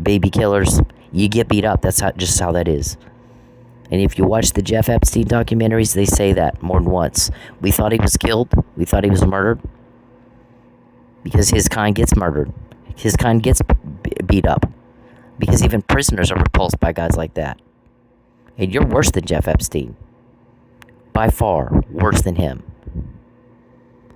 baby killers, you get beat up. That's just how that is. And if you watch the Jeff Epstein documentaries, they say that more than once. We thought he was killed. We thought he was murdered. Because his kind gets murdered. His kind gets beat up. Because even prisoners are repulsed by guys like that. And you're worse than Jeff Epstein. By far, worse than him.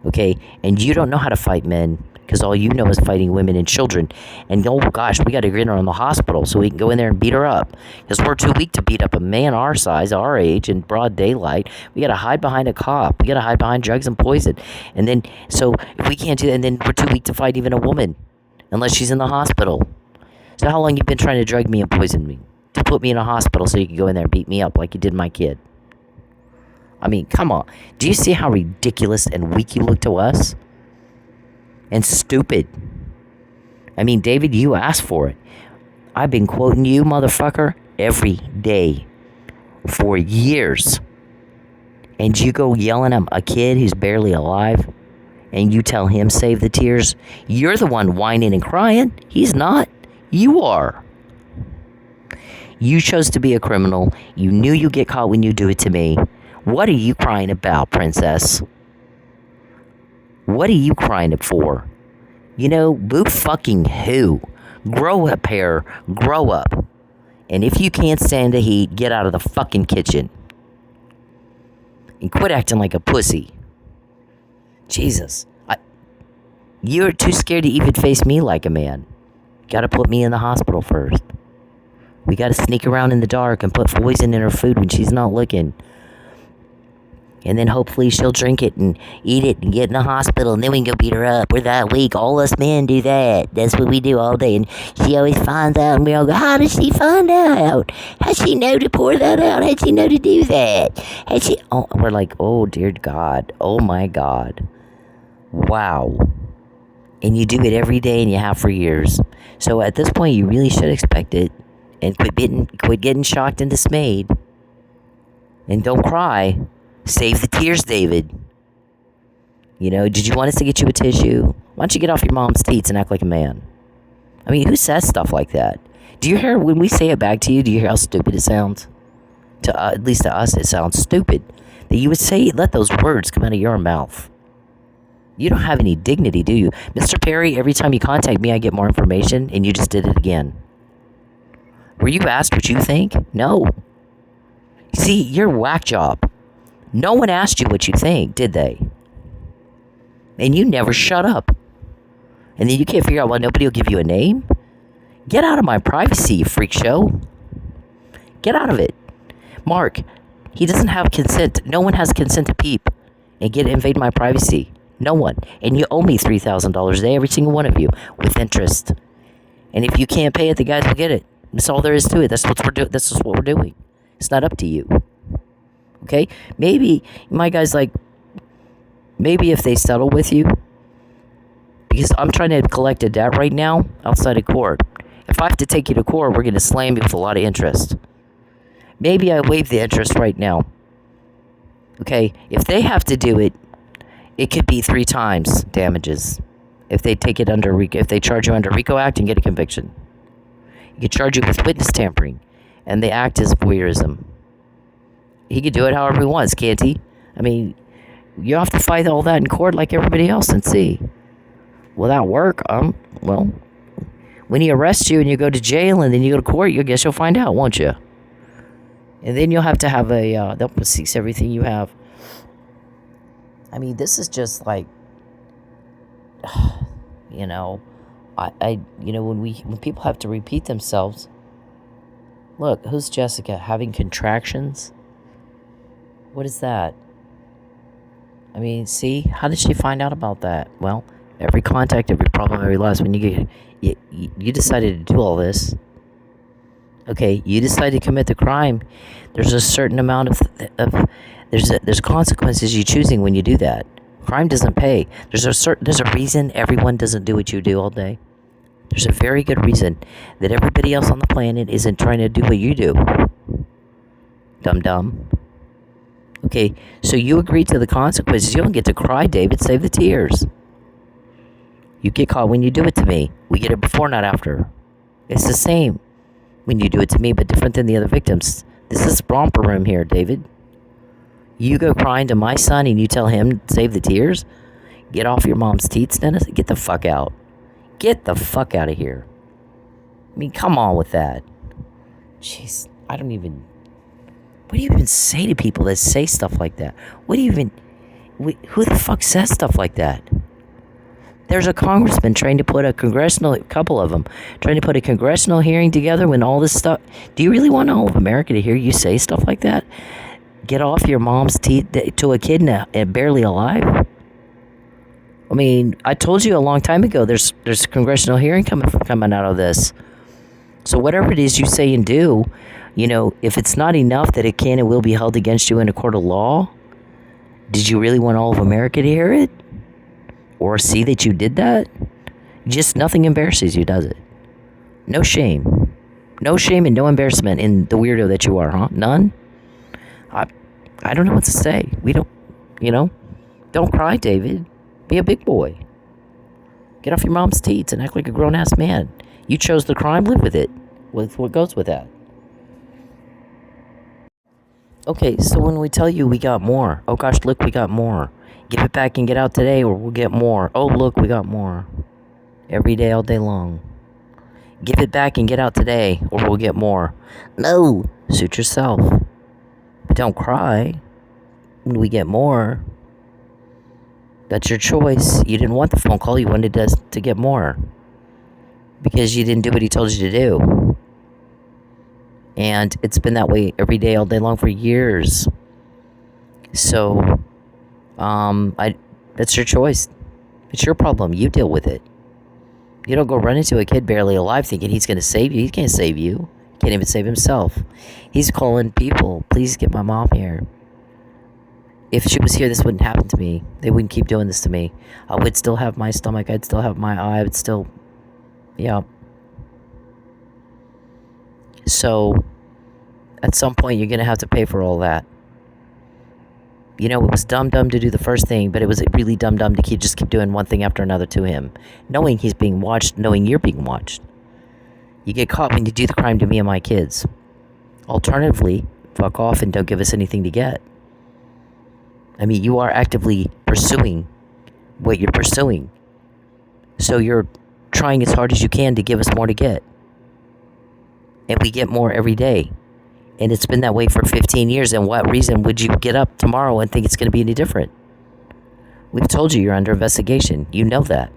Okay? And you don't know how to fight men. because all you know is fighting women and children. And oh gosh, we got to get her in the hospital so we can go in there and beat her up, because we're too weak to beat up a man our size, our age, in broad daylight. We got to hide behind a cop. We got to hide behind drugs and poison. And then, so if we can't do that, and then we're too weak to fight even a woman unless she's in the hospital. So how long you been trying to drug me and poison me to put me in a hospital so you can go in there and beat me up like you did my kid? I mean, come on. Do you see how ridiculous and weak you look to us? And stupid. I mean, David, you asked for it. I've been quoting you, motherfucker, every day for years. And you go yelling at a kid who's barely alive, and you tell him save the tears. You're the one whining and crying. He's not. You are. You chose to be a criminal. You knew you'd get caught when you do it to me. What are you crying about, princess? What are you crying for? You know, boo fucking who? Grow up, hair. Grow up. And if you can't stand the heat, get out of the fucking kitchen. And quit acting like a pussy. Jesus. You're too scared to even face me like a man. Gotta put me in the hospital first. We gotta sneak around in the dark and put poison in her food when she's not looking. And then hopefully she'll drink it and eat it and get in the hospital, and then we can go beat her up. We're that weak. All us men do that. That's what we do all day. And she always finds out, and we all go, how did she find out? How'd she know to pour that out? How'd she know to do that? How'd she... Oh, we're like, oh, dear God. Oh, my God. Wow. And you do it every day, and you have for years. So at this point, you really should expect it. And quit getting shocked and dismayed. And don't cry. Save the tears, David. You know, did you want us to get you a tissue? Why don't you get off your mom's teats and act like a man? I mean, who says stuff like that? Do you hear, when we say it back to you, do you hear how stupid it sounds? At least to us, it sounds stupid. That you would say, let those words come out of your mouth. You don't have any dignity, do you? Mr. Perry, every time you contact me, I get more information, and you just did it again. Were you asked what you think? No. See, you're a whack job. No one asked you what you think, did they? And you never shut up. And then you can't figure out why nobody will give you a name? Get out of my privacy, you freak show. Get out of it. Mark, he doesn't have consent. No one has consent to peep and invade my privacy. No one. And you owe me $3,000 a day, every single one of you, with interest. And if you can't pay it, the guys will get it. That's all there is to it. That's what we're doing. That's just what we're doing. It's not up to you. Okay? Maybe my guy's like, maybe if they settle with you, because I'm trying to collect a debt right now outside of court. If I have to take you to court, we're going to slam you with a lot of interest. Maybe I waive the interest right now. Okay? If they have to do it, it could be 3 times damages. If they take it under, if they charge you under RICO Act and get a conviction. He could charge you with witness tampering, and the act is voyeurism. He could do it however he wants, can't he? I mean, you have to fight all that in court like everybody else and see. Will that work? Well, when he arrests you and you go to jail and then you go to court, I guess you'll find out, won't you? And then you'll have to have they'll seize everything you have. I mean, this is just like, you know, when people have to repeat themselves. Look, who's Jessica? Having contractions? What is that? I mean, see, how did she find out about that? Well, every contact, every problem, every loss. When you decided to do all this, okay, you decided to commit the crime. There's a certain amount of there's consequences you choosing when you do that. Crime doesn't pay. There's a reason everyone doesn't do what you do all day. There's a very good reason that everybody else on the planet isn't trying to do what you do. Dum-dum. Okay, so you agreed to the consequences. You don't get to cry, David. Save the tears. You get caught when you do it to me. We get it before, not after. It's the same when you do it to me, but different than the other victims. This is romper room here, David. You go crying to my son and you tell him, save the tears? Get off your mom's teats, Dennis. Get the fuck out. Get the fuck out of here. I mean, come on with that. Jeez, what do you even say to people that say stuff like that? Who the fuck says stuff like that? There's a congressman trying to put a couple of them, trying to put a congressional hearing together when all this stuff. Do you really want all of America to hear you say stuff like that? Get off your mom's teeth to a kid and barely alive? I mean, I told you a long time ago there's a congressional hearing coming out of this. So whatever it is you say and do, if it's not enough that it can and will be held against you in a court of law, did you really want all of America to hear it? Or see that you did that? Just nothing embarrasses you, does it? No shame. No shame and no embarrassment in the weirdo that you are, huh? None? I don't know what to say. We don't, don't cry, David. Be a big boy. Get off your mom's teats and act like a grown-ass man. You chose the crime, live with it. With what goes with that. Okay, so when we tell you we got more, oh gosh, look, we got more. Give it back and get out today or we'll get more. Oh, look, we got more. Every day, all day long. Give it back and get out today or we'll get more. No, suit yourself. But don't cry when we get more. That's your choice. You didn't want the phone call. You wanted us to get more. Because you didn't do what he told you to do. And it's been that way every day, all day long for years. So... that's your choice. It's your problem. You deal with it. You don't go run into a kid barely alive thinking he's going to save you. He can't save you. He can't even save himself. He's calling people. Please get my mom here. If she was here, this wouldn't happen to me. They wouldn't keep doing this to me. I would still have my stomach. I'd still have my eye. I would still... Yeah. So, at some point, you're going to have to pay for all that. It was dumb to do the first thing, but it was really dumb to just keep doing one thing after another to him. Knowing he's being watched, knowing you're being watched. You get caught when you do the crime to me and my kids. Alternatively, fuck off and don't give us anything to get. I mean, you are actively pursuing what you're pursuing. So you're trying as hard as you can to give us more to get. And we get more every day. And it's been that way for 15 years. And what reason would you get up tomorrow and think it's going to be any different? We've told you you're under investigation. You know that.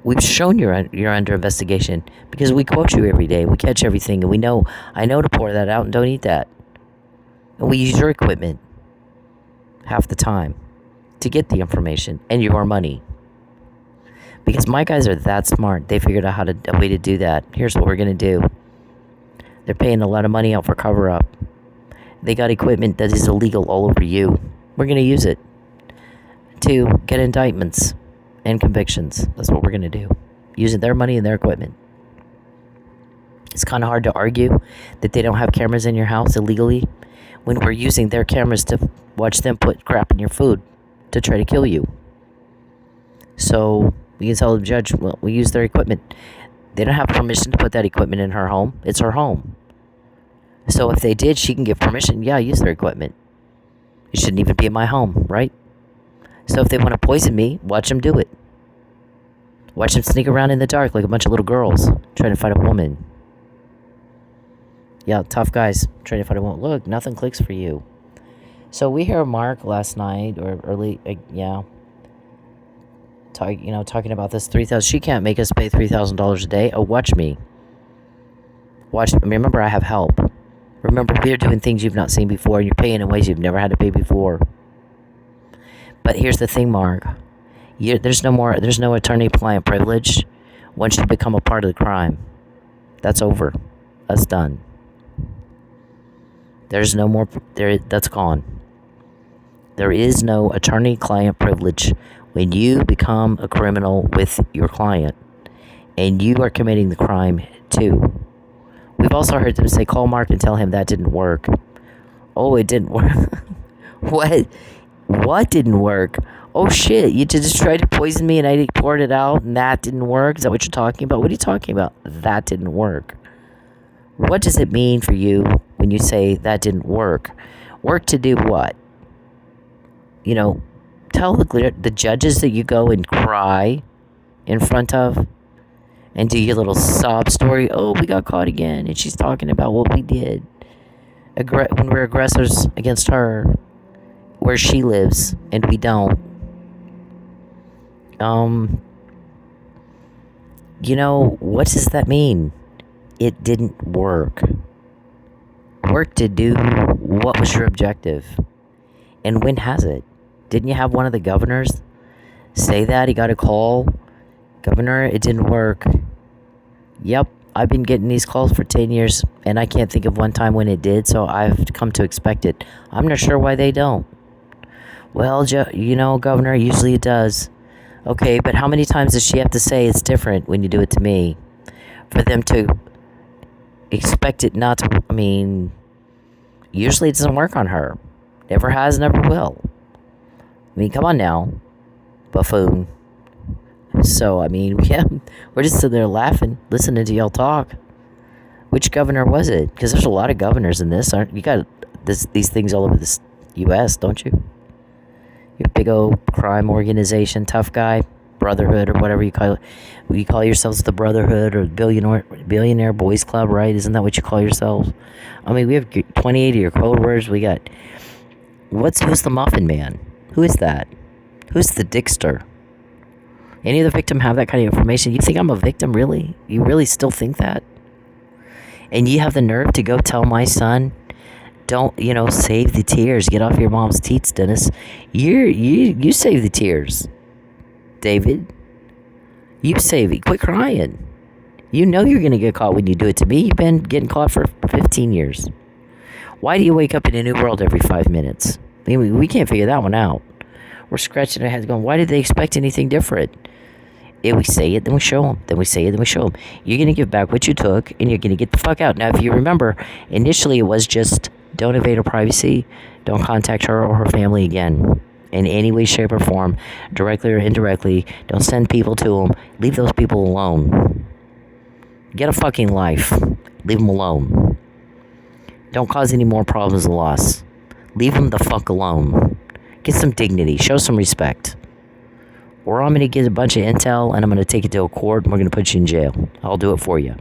We've shown you're under investigation because we quote you every day. We catch everything. And I know to pour that out and don't eat that. And we use your equipment half the time to get the information and your money. Because my guys are that smart. They figured out a way to do that. Here's what we're going to do. They're paying a lot of money out for cover-up. They got equipment that is illegal all over you. We're going to use it to get indictments and convictions. That's what we're going to do. Using their money and their equipment. It's kind of hard to argue that they don't have cameras in your house illegally when we're using their cameras to watch them put crap in your food to try to kill you. So we can tell the judge, well, we use their equipment. They don't have permission to put that equipment in her home. It's her home. So if they did, she can give permission. Yeah, use their equipment. It shouldn't even be in my home, right? So if they want to poison me, watch them do it. Watch them sneak around in the dark like a bunch of little girls trying to fight a woman. Yeah, tough guys trying to fight a woman. Look, nothing clicks for you. So we hear Mark last night or early, talking about this $3,000. She can't make us pay $3,000 a day. Oh, watch me. Remember, I have help. Remember, we're doing things you've not seen before, and you're paying in ways you've never had to pay before. But here's the thing, Mark. There's no attorney-client privilege once you become a part of the crime. That's over. That's done. There's no more. That's gone. There is no attorney-client privilege when you become a criminal with your client, and you are committing the crime too. We've also heard them say, call Mark and tell him that didn't work. Oh, it didn't work. What? What didn't work? Oh, shit, you just tried to poison me and I poured it out and that didn't work? Is that what you're talking about? What are you talking about? That didn't work. What does it mean for you when you say that didn't work? Work to do what? Tell the judges that you go and cry in front of and do your little sob story. Oh, we got caught again, and she's talking about what we did when we're aggressors against her, where she lives, and we don't. What does that mean? It didn't work. Work to do what was your objective. And when has it? Didn't you have one of the governors say that? He got a call. Governor, it didn't work. Yep, I've been getting these calls for 10 years, and I can't think of one time when it did, so I've come to expect it. I'm not sure why they don't. Well, Governor, usually it does. Okay, but how many times does she have to say it's different when you do it to me? For them to expect it not to, usually it doesn't work on her. Never has, never will. Come on now, buffoon. So, yeah, we're just sitting there laughing, listening to y'all talk. Which governor was it? Because there's a lot of governors in this. You got these things all over the U.S., don't you? Your big old crime organization, tough guy, brotherhood, or whatever you call it. You call yourselves the Brotherhood or Billionaire Boys Club, right? Isn't that what you call yourselves? We have 28 of your code words. We got... Who's the Muffin Man? Who is that? Who's the Dickster? Any of the victim have that kind of information? You think I'm a victim, really? You really still think that? And you have the nerve to go tell my son, don't, save the tears. Get off your mom's teats, Dennis. You save the tears, David. You save it. Quit crying. You know you're going to get caught when you do it to me. You've been getting caught for 15 years. Why do you wake up in a new world every 5 minutes? We can't figure that one out. We're scratching our heads going, why did they expect anything different? If we say it, then we show them. Then we say it, then we show them. You're going to give back what you took, and you're going to get the fuck out. Now, if you remember, initially it was just don't invade her privacy. Don't contact her or her family again in any way, shape, or form, directly or indirectly. Don't send people to them. Leave those people alone. Get a fucking life. Leave them alone. Don't cause any more problems and loss. Leave them the fuck alone. Get some dignity. Show some respect. Or I'm going to get a bunch of intel and I'm going to take it to a court and we're going to put you in jail. I'll do it for you.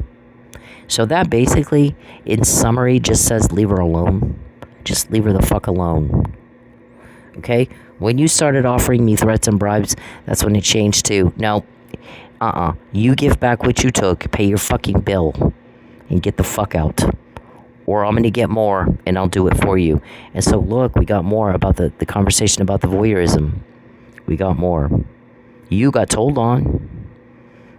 So that basically, in summary, just says leave her alone. Just leave her the fuck alone. Okay? When you started offering me threats and bribes, that's when it changed to, no, you give back what you took, pay your fucking bill, and get the fuck out. Or I'm going to get more and I'll do it for you. And so look, we got more about the conversation about the voyeurism. We got more. You got told on.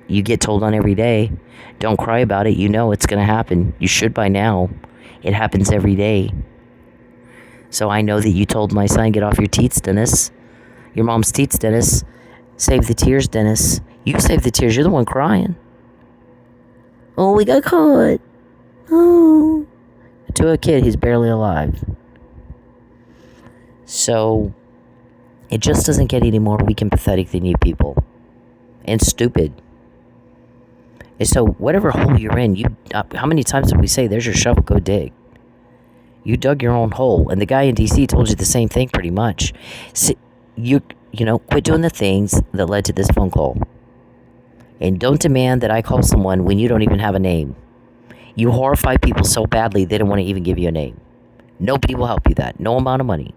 You get told on every day. Don't cry about it. You know it's going to happen. You should by now. It happens every day. So I know that you told my son, get off your teats, Dennis. Your mom's teats, Dennis. Save the tears, Dennis. You save the tears. You're the one crying. Oh, we got caught. Oh. To a kid who's barely alive. So, it just doesn't get any more weak and pathetic than you people. And stupid. And so, whatever hole you're in, how many times did we say, there's your shovel, go dig? You dug your own hole. And the guy in D.C. told you the same thing pretty much. So, quit doing the things that led to this phone call. And don't demand that I call someone when you don't even have a name. You horrify people so badly, they don't want to even give you a name. Nobody will help you that. No amount of money.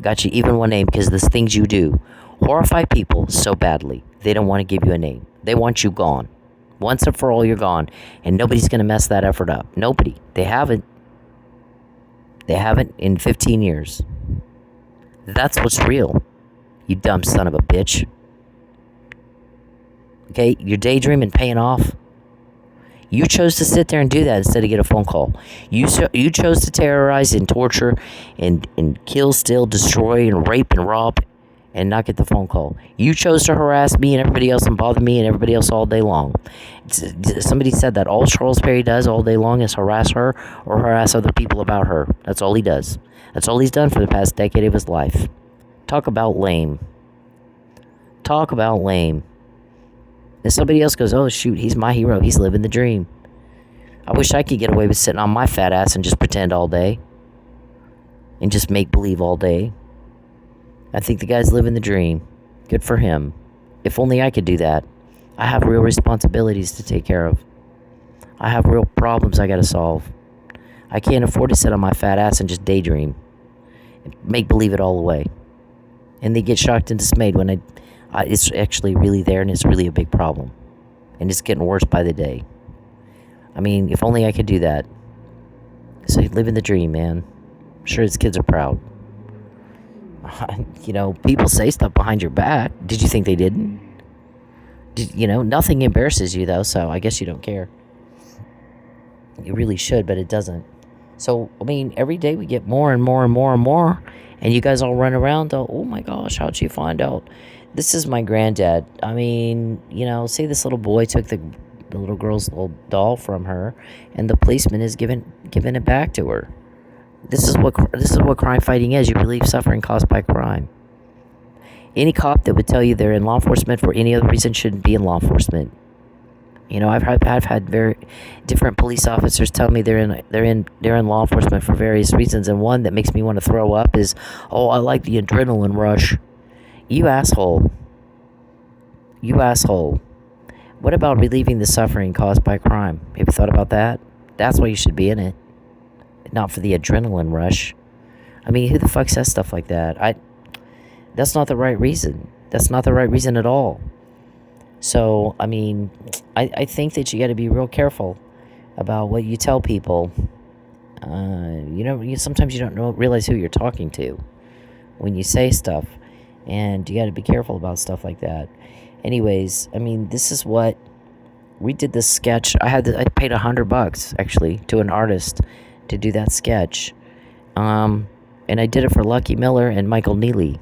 Got you even one name because the things you do horrify people so badly, they don't want to give you a name. They want you gone. Once and for all, you're gone. And nobody's going to mess that effort up. Nobody. They haven't. They haven't in 15 years. That's what's real. You dumb son of a bitch. Okay, you're daydreaming, paying off. You chose to sit there and do that instead of get a phone call. You chose to terrorize and torture and kill, steal, destroy, and rape and rob and not get the phone call. You chose to harass me and everybody else and bother me and everybody else all day long. Somebody said that all Charles Perry does all day long is harass her or harass other people about her. That's all he does. That's all he's done for the past decade of his life. Talk about lame. Talk about lame. And somebody else goes, oh, shoot, he's my hero. He's living the dream. I wish I could get away with sitting on my fat ass and just pretend all day. And just make believe all day. I think the guy's living the dream. Good for him. If only I could do that. I have real responsibilities to take care of. I have real problems I got to solve. I can't afford to sit on my fat ass and just daydream. And make believe it all away. And they get shocked and dismayed when It's actually really there, and it's really a big problem. And it's getting worse by the day. I mean, if only I could do that. So living the dream, man. I'm sure his kids are proud. People say stuff behind your back. Did you think they didn't? Nothing embarrasses you, though, so I guess you don't care. You really should, but it doesn't. So, I mean, every day we get more and more and more and more, and you guys all run around, oh my gosh, how'd you find out? This is my granddad. I mean, say this little boy took the little girl's little doll from her, and the policeman is giving it back to her. This is what crime fighting is. You relieve suffering caused by crime. Any cop that would tell you they're in law enforcement for any other reason shouldn't be in law enforcement. I've had very different police officers tell me they're in law enforcement for various reasons, and one that makes me want to throw up is, I like the adrenaline rush. You asshole. What about relieving the suffering caused by crime? Have you thought about that? That's why you should be in it, not for the adrenaline rush. I mean, who the fuck says stuff like that? That's not the right reason. That's not the right reason at all. So, I mean, I think that you got to be real careful about what you tell people. Sometimes you don't realize who you're talking to when you say stuff, and you got to be careful about stuff like that. Anyways, I mean, this is what we did. This sketch. I paid $100 actually to an artist to do that sketch, and I did it for Lucky Miller and Michael Neely.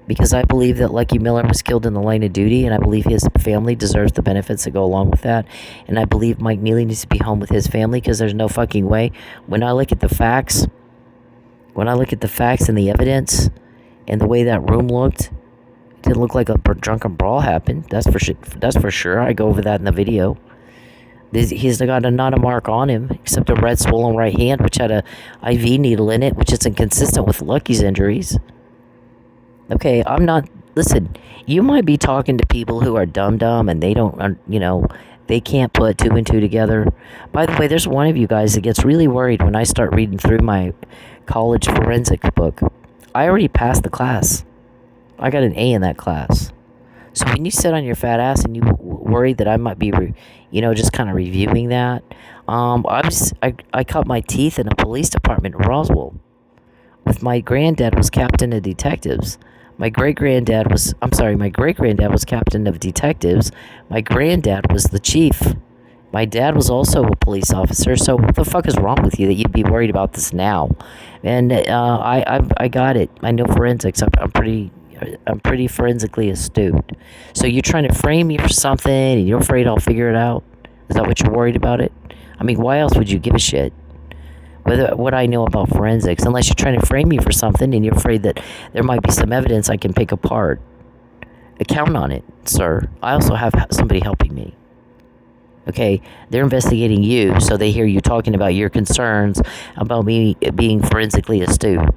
Because I believe that Lucky Miller was killed in the line of duty, and I believe his family deserves the benefits that go along with that. And I believe Mike Neely needs to be home with his family, because there's no fucking way. When I look at the facts and the evidence and the way that room looked, it didn't look like a drunken brawl happened. That's for sure. I go over that in the video. He's got not a mark on him, except a red swollen right hand, which had a IV needle in it, which is inconsistent with Lucky's injuries. Okay, listen, you might be talking to people who are dumb and they don't, they can't put two and two together. By the way, there's one of you guys that gets really worried when I start reading through my college forensics book. I already passed the class. I got an A in that class. So when you sit on your fat ass and you worry that I might be, just kind of reviewing that, I cut my teeth in a police department in Roswell. My granddad was captain of detectives. My great-granddad was captain of detectives. My granddad was the chief. My dad was also a police officer. So what the fuck is wrong with you that you'd be worried about this now? And I got it. I know forensics. I'm pretty forensically astute. So you're trying to frame me for something, and you're afraid I'll figure it out? Is that what you're worried about it? I mean, why else would you give a shit? What I know about forensics, unless you're trying to frame me for something and you're afraid that there might be some evidence I can pick apart. Count on it, sir. I also have somebody helping me. Okay, they're investigating you, so they hear you talking about your concerns about me being forensically astute.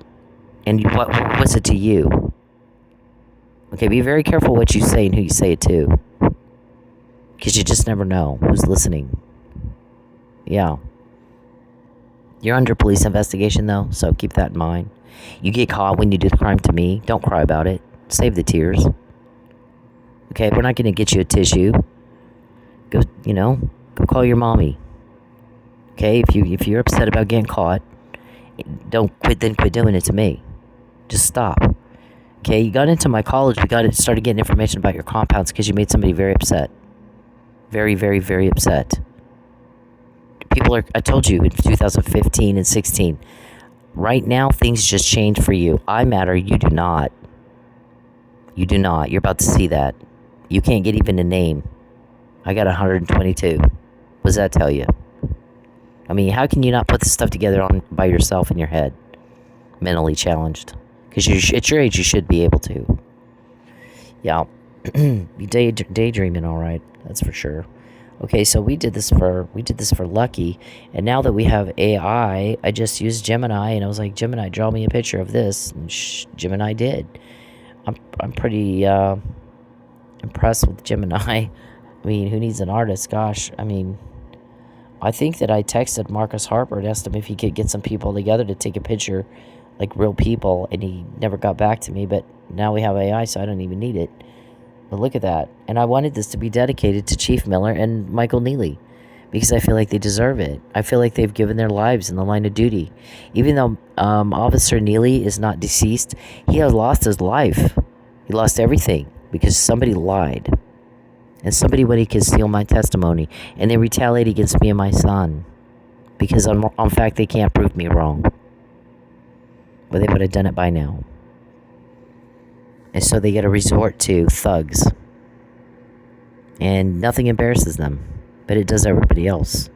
And what's it to you? Okay, be very careful what you say and who you say it to, because you just never know who's listening. Yeah. You're under police investigation, though, so keep that in mind. You get caught when you do the crime to me. Don't cry about it. Save the tears. Okay, we're not going to get you a tissue. Go call your mommy. Okay, if you're upset about getting caught, don't quit doing it to me. Just stop. Okay, you got into my college. Started getting information about your compounds because you made somebody very upset. Very, very, very upset. I told you in 2015 and 16, right now things just change for you. I matter, you do not. You do not. You're about to see that. You can't get even a name. I got 122. What does that tell you? I mean, how can you not put this stuff together by yourself in your head? Mentally challenged. Because at your age, you should be able to. Yeah. You daydreaming all right. That's for sure. Okay, so we did this for Lucky, and now that we have AI, I just used Gemini, and I was like, Gemini, draw me a picture of this, and Gemini did. I'm pretty impressed with Gemini. I mean, who needs an artist? Gosh, I mean, I think that I texted Marcus Harper and asked him if he could get some people together to take a picture, like real people, and he never got back to me, but now we have AI, so I don't even need it. But look at that. And I wanted this to be dedicated to Chief Miller and Michael Neely because I feel like they deserve it. I feel like they've given their lives in the line of duty. Even though Officer Neely is not deceased, he has lost his life. He lost everything because somebody lied. And somebody wanted to conceal my testimony. And they retaliate against me and my son. Because, in fact, they can't prove me wrong. But they would have done it by now. And so they get to resort to thugs. And nothing embarrasses them. But it does everybody else.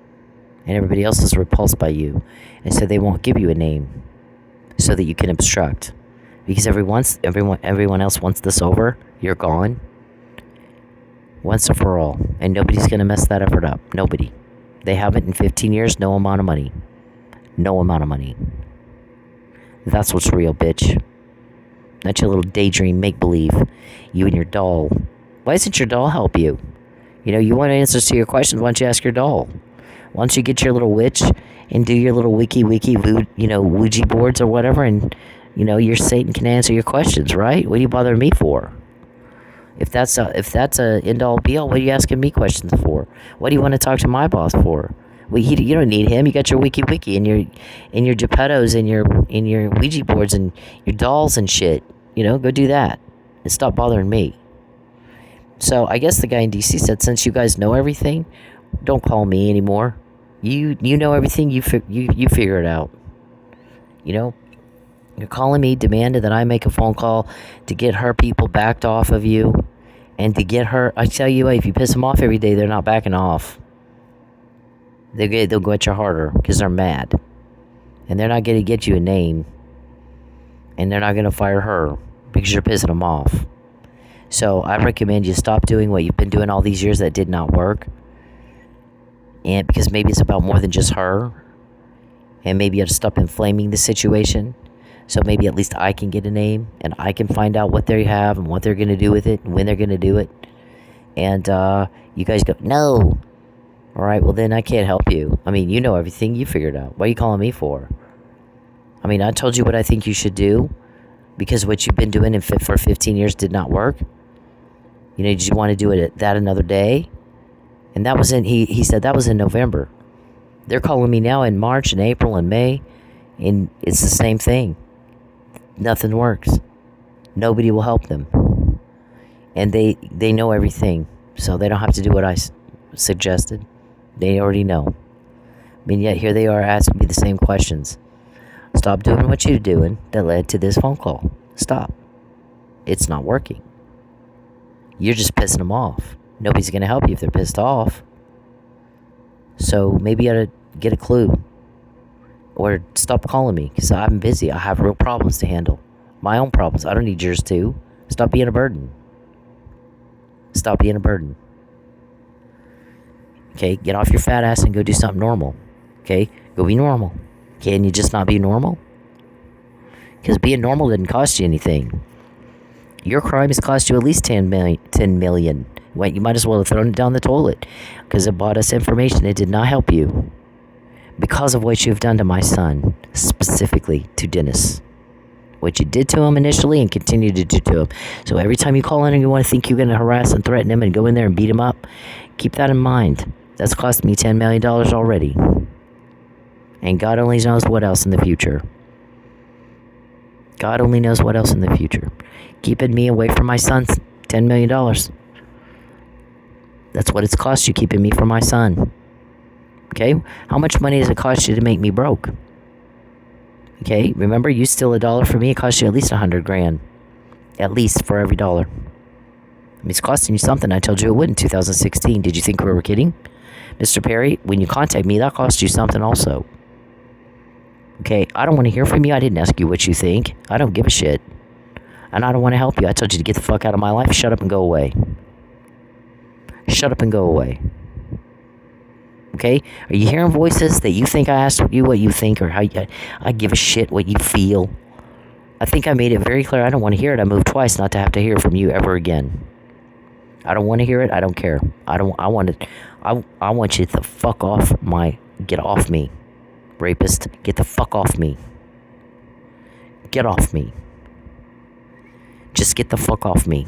And everybody else is repulsed by you. And so they won't give you a name. So that you can obstruct. Because everyone else wants this over. You're gone. Once and for all. And nobody's going to mess that effort up. Nobody. They haven't in 15 years. No amount of money. No amount of money. That's what's real, bitch. Not your little daydream make-believe. You and your doll. Why doesn't your doll help you? You know, you want answers to your questions. Why don't you ask your doll? Why don't you get your little witch and do your little wiki, Ouija boards or whatever, and, you know, your Satan can answer your questions, right? What are you bothering me for? If that's a end-all be-all, what are you asking me questions for? What do you want to talk to my boss for? Well, you don't need him. You got your wiki and your Geppettos and your Ouija boards and your dolls and shit. You know, go do that and stop bothering me. So I guess the guy in DC said, since you guys know everything, don't call me anymore. You know everything. You figure it out. You know, you're calling me, demanding that I make a phone call to get her people backed off of you, and to get her. I tell you what, if you piss them off every day, they're not backing off. They'll go at you harder because they're mad, and they're not going to get you a name, and they're not going to fire her because you're pissing them off. So I recommend you stop doing what you've been doing all these years that did not work. And because maybe it's about more than just her. And maybe you have to stop inflaming the situation. So maybe at least I can get a name. And I can find out what they have and what they're going to do with it. And when they're going to do it. And you guys go, no. Alright, well then I can't help you. I mean, you know everything. You figured out. What are you calling me for? I mean, I told you what I think you should do. Because what you've been doing for 15 years did not work. You know, did you want to do it that another day? And that was he said that was in November. They're calling me now in March and April and May. And it's the same thing. Nothing works. Nobody will help them. And they know everything. So they don't have to do what I suggested. They already know. I mean, yet here they are asking me the same questions. Stop doing what you're doing that led to this phone call. Stop. It's not working. You're just pissing them off. Nobody's going to help you if they're pissed off. So maybe you ought to get a clue. Or stop calling me because I'm busy. I have real problems to handle. My own problems. I don't need yours too. Stop being a burden. Stop being a burden. Okay, get off your fat ass and go do something normal. Okay, go be normal. Can you just not be normal? Because being normal didn't cost you anything. Your crime has cost you at least $10 million. Wait, you might as well have thrown it down the toilet. Because it bought us information. It did not help you. Because of what you've done to my son. Specifically to Dennis. What you did to him initially and continue to do to him. So every time you call in and you want to think you're going to harass and threaten him and go in there and beat him up. Keep that in mind. That's cost me $10 million already. And God only knows what else in the future. God only knows what else in the future. Keeping me away from my son's $10 million. That's what it's cost you keeping me from my son. Okay? How much money does it cost you to make me broke? Okay? Remember, you steal $1 from me, it costs you at least $100,000. At least for every dollar. I mean, it's costing you something. I told you it would in 2016. Did you think we were kidding? Mr. Perry, when you contact me, that cost you something also. Okay, I don't want to hear from you. I didn't ask you what you think. I don't give a shit. And I don't want to help you. I told you to get the fuck out of my life. Shut up and go away. Shut up and go away. Okay? Are you hearing voices that you think I asked you what you think or how you, I give a shit what you feel? I think I made it very clear I don't want to hear it. I moved twice not to have to hear from you ever again. I don't want to hear it. I don't care. I want you to fuck off get off me. Rapist, get the fuck off me. Get off me. Just get the fuck off me.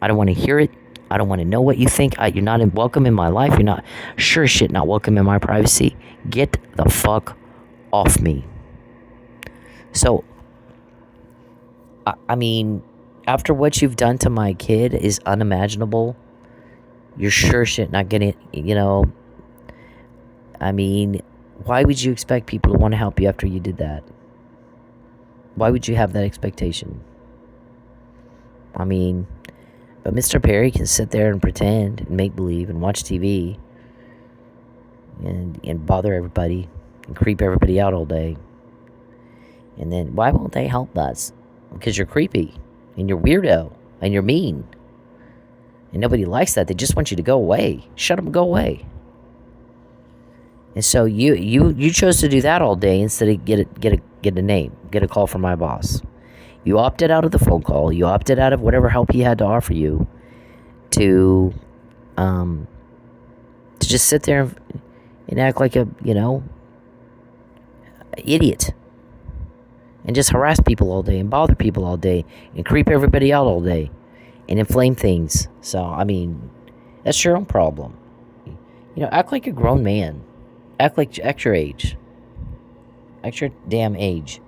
I don't want to hear it. I don't want to know what you think. You're not welcome in my life. You're not, sure shit, not welcome in my privacy. Get the fuck off me. So, I mean, after what you've done to my kid is unimaginable. You're sure shit not gonna, I mean, why would you expect people to want to help you after you did that? Why would you have that expectation? I mean, but Mr. Perry can sit there and pretend and make believe and watch TV and bother everybody and creep everybody out all day. And then why won't they help us? Because you're creepy and you're weirdo and you're mean. And nobody likes that. They just want you to go away. Shut up and go away. And so you chose to do that all day instead of get a name, get a call from my boss. You opted out of the phone call. You opted out of whatever help he had to offer you to just sit there and act like a idiot and just harass people all day and bother people all day and creep everybody out all day and inflame things. So I mean, that's your own problem. Act like a grown man. Act your age. Act your damn age.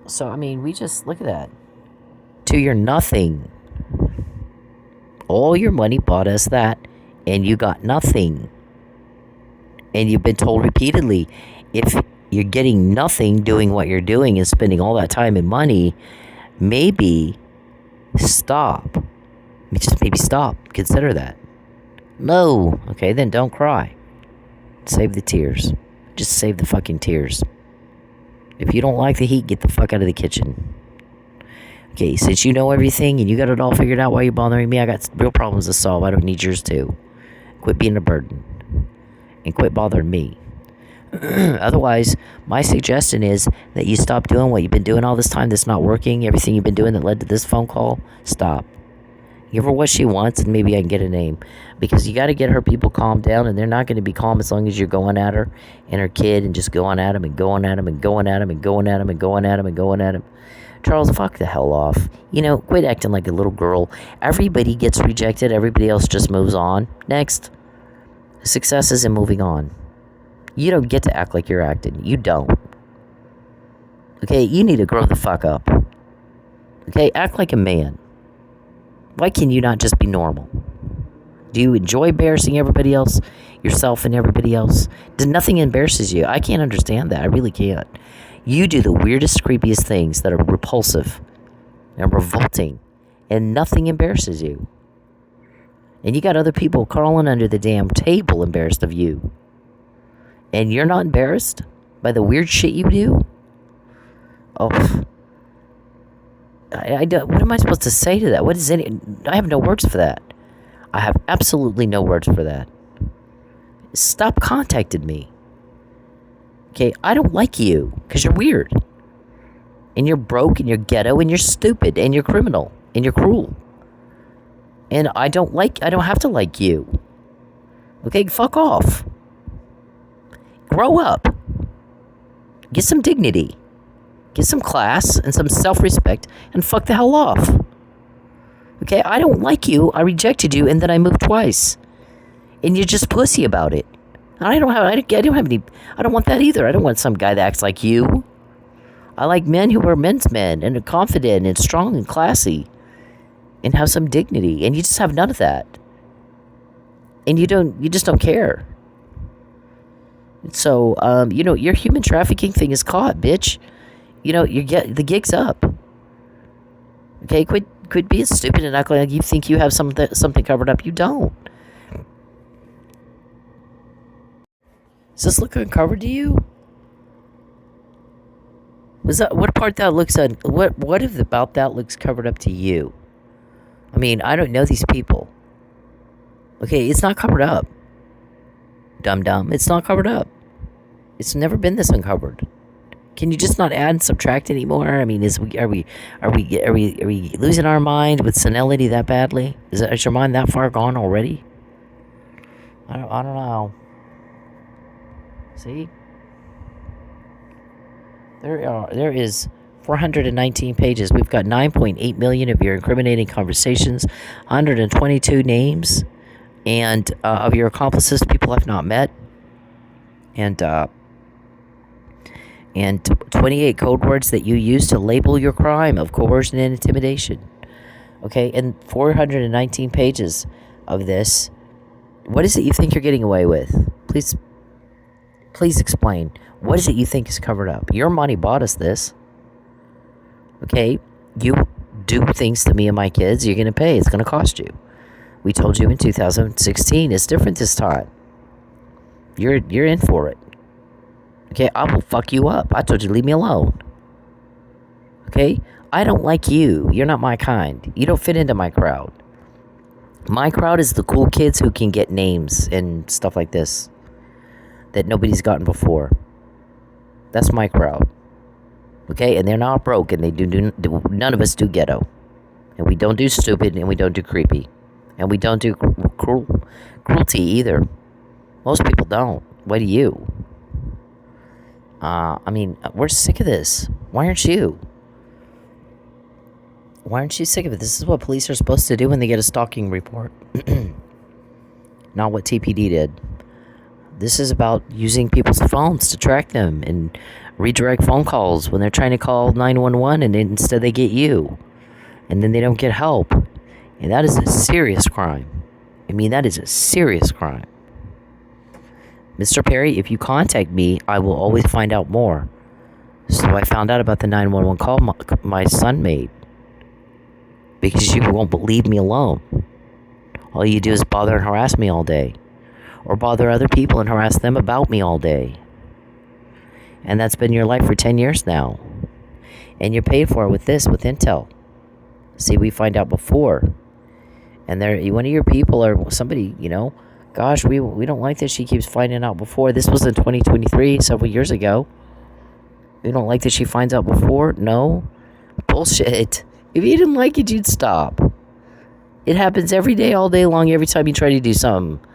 So, I mean, we just, look at that. To your nothing. All your money bought us that, and you got nothing. And you've been told repeatedly, if you're getting nothing doing what you're doing and spending all that time and money, maybe stop. Just maybe stop. Consider that. No. Okay, then don't cry. Save the tears. Just save the fucking tears. If you don't like the heat, get the fuck out of the kitchen. Okay, since you know everything and you got it all figured out, why you're bothering me? I got real problems to solve. I don't need yours too. Quit being a burden. And quit bothering me. Otherwise, my suggestion is that you stop doing what you've been doing all this time that's not working. Everything you've been doing that led to this phone call, stop. Give her what she wants and maybe I can get a name. Because you got to get her people calmed down, and they're not going to be calm as long as you're going at her and her kid and just going at him and going at him and going at him and going at him and going at him and going at him. Charles, fuck the hell off. Quit acting like a little girl. Everybody gets rejected. Everybody else just moves on. Next. Success isn't moving on. You don't get to act like you're acting. You don't. Okay? You need to grow the fuck up. Okay? Act like a man. Why can you not just be normal? Do you enjoy embarrassing everybody else? Yourself and everybody else? Nothing embarrasses you. I can't understand that. I really can't. You do the weirdest, creepiest things that are repulsive and revolting, and nothing embarrasses you. And you got other people crawling under the damn table embarrassed of you. And you're not embarrassed by the weird shit you do? Oh, I don't, what am I supposed to say to that? I have no words for that. I have absolutely no words for that. Stop contacting me. Okay, I don't like you because you're weird. And you're broke and you're ghetto and you're stupid and you're criminal and you're cruel. And I don't have to like you. Okay, fuck off. Grow up. Get some dignity. Get some class and some self-respect and fuck the hell off. Okay, I don't like you. I rejected you and then I moved twice. And you're just pussy about it. I don't want that either. I don't want some guy that acts like you. I like men who are men's men and are confident and strong and classy and have some dignity. And you just have none of that. And you just don't care. So, your human trafficking thing is caught, bitch. The gig's up. Okay, quit being stupid and acting like you think you have something covered up. You don't. Does this look uncovered to you? What part that looks what if about that looks covered up to you? I mean, I don't know these people. Okay, it's not covered up. Dum-dum, it's not covered up. It's never been this uncovered. Can you just not add and subtract anymore? I mean, are we losing our mind with senility that badly? Is your mind that far gone already? I don't know. See? There is 419 pages. We've got 9.8 million of your incriminating conversations, 122 names, and of your accomplices, people I've not met, and 28 code words that you use to label your crime of coercion and intimidation. Okay, and 419 pages of this. What is it you think you're getting away with? Please explain. What is it you think is covered up? Your money bought us this. Okay, you do things to me and my kids, you're going to pay. It's going to cost you. We told you in 2016. It's different this time. You're in for it. Okay, I will fuck you up. I told you, leave me alone. Okay, I don't like you. You're not my kind. You don't fit into my crowd. My crowd is the cool kids who can get names and stuff like this that nobody's gotten before. That's my crowd. Okay, and they're not broke, and they do none of us do ghetto, and we don't do stupid, and we don't do creepy, and we don't do cruelty either. Most people don't. Why do you? I mean, we're sick of this. Why aren't you? Why aren't you sick of it? This is what police are supposed to do when they get a stalking report. Not what TPD did. This is about using people's phones to track them and redirect phone calls when they're trying to call 911 and instead they get you. And then they don't get help. And that is a serious crime. I mean, that is a serious crime. Mr. Perry, if you contact me, I will always find out more. So I found out about the 911 call my son made. Because you won't leave me alone. All you do is bother and harass me all day. Or bother other people and harass them about me all day. And that's been your life for 10 years now. And you're paid for it with this, with intel. See, we find out before. And one of your people or somebody, gosh, we don't like this. She keeps finding out before. This was in 2023, several years ago. We don't like that she finds out before. No. Bullshit. If you didn't like it, you'd stop. It happens every day, all day long, every time you try to do something.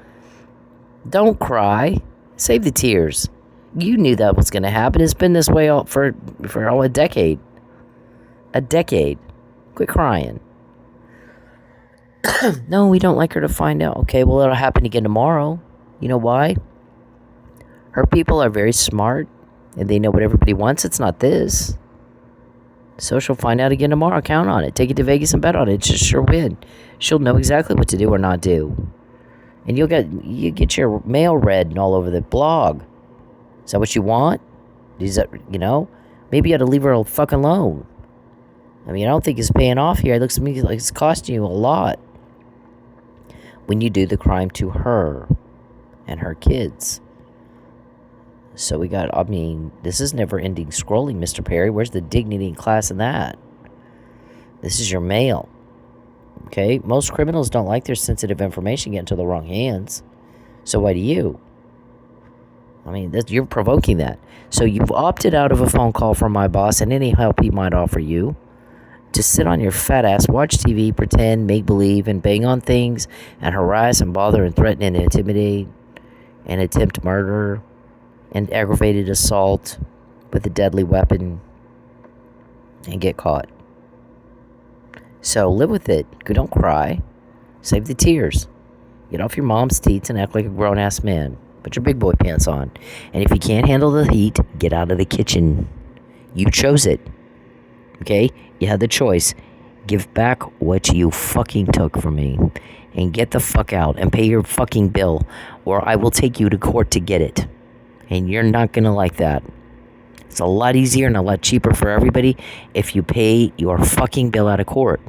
Don't cry. Save the tears. You knew that was going to happen. It's been this way for a decade. A decade. Quit crying. No, we don't like her to find out. Okay, well, it'll happen again tomorrow. You know why? Her people are very smart, and they know what everybody wants. It's not this. So she'll find out again tomorrow. Count on it. Take it to Vegas and bet on it. She'll sure win. She'll know exactly what to do or not do. And you get your mail read and all over the blog. Is that what you want? Is that, maybe you ought to leave her fucking alone. I mean, I don't think it's paying off here. It looks to me like it's costing you a lot when you do the crime to her and her kids. So this is never-ending scrolling, Mr. Perry. Where's the dignity and class in that? This is your mail. Okay? Most criminals don't like their sensitive information get into the wrong hands. So why do you? I mean, you're provoking that. So you've opted out of a phone call from my boss and any help he might offer you to sit on your fat ass, watch TV, pretend, make believe, and bang on things, and harass and bother and threaten and intimidate and attempt murder and aggravated assault with a deadly weapon and get caught. So live with it. Don't cry. Save the tears. Get off your mom's teats and act like a grown-ass man. Put your big boy pants on. And if you can't handle the heat, get out of the kitchen. You chose it. Okay? You had the choice. Give back what you fucking took from me. And get the fuck out and pay your fucking bill. Or I will take you to court to get it. And you're not going to like that. It's a lot easier and a lot cheaper for everybody if you pay your fucking bill out of court.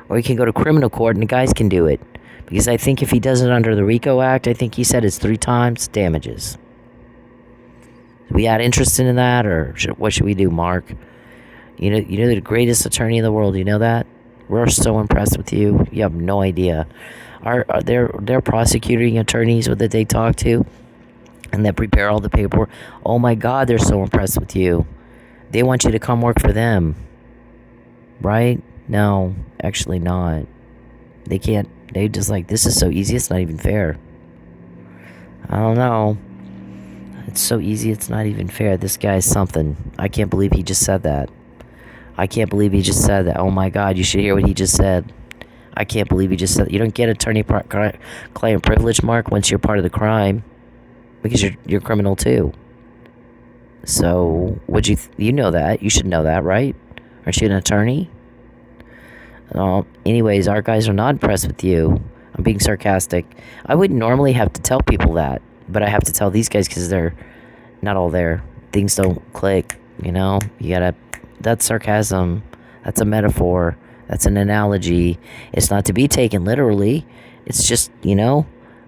Or you can go to criminal court and the guys can do it. Because I think if he does it under the RICO Act, I think he said it's 3 times damages. We add interest into that, or what should we do, Mark? You know the greatest attorney in the world. You know that? We're so impressed with you. You have no idea. Are their prosecuting attorneys that they talk to and that prepare all the paperwork? Oh my God, they're so impressed with you. They want you to come work for them. Right? No, actually not. They can't. They just like, this is so easy, it's not even fair. I don't know. It's so easy, it's not even fair. This guy's something. I can't believe he just said that. I can't believe he just said that. Oh my God, you should hear what he just said. I can't believe he just said that. You don't get attorney-client privilege, Mark, once you're part of the crime. Because you're a criminal too. So, you know that. You should know that, right? Aren't you an attorney? Anyways, our guys are not impressed with you. I'm being sarcastic. I wouldn't normally have to tell people that, but I have to tell these guys because they're not all there. Things don't click, you know? That's sarcasm. That's a metaphor. That's an analogy. It's not to be taken literally. It's just,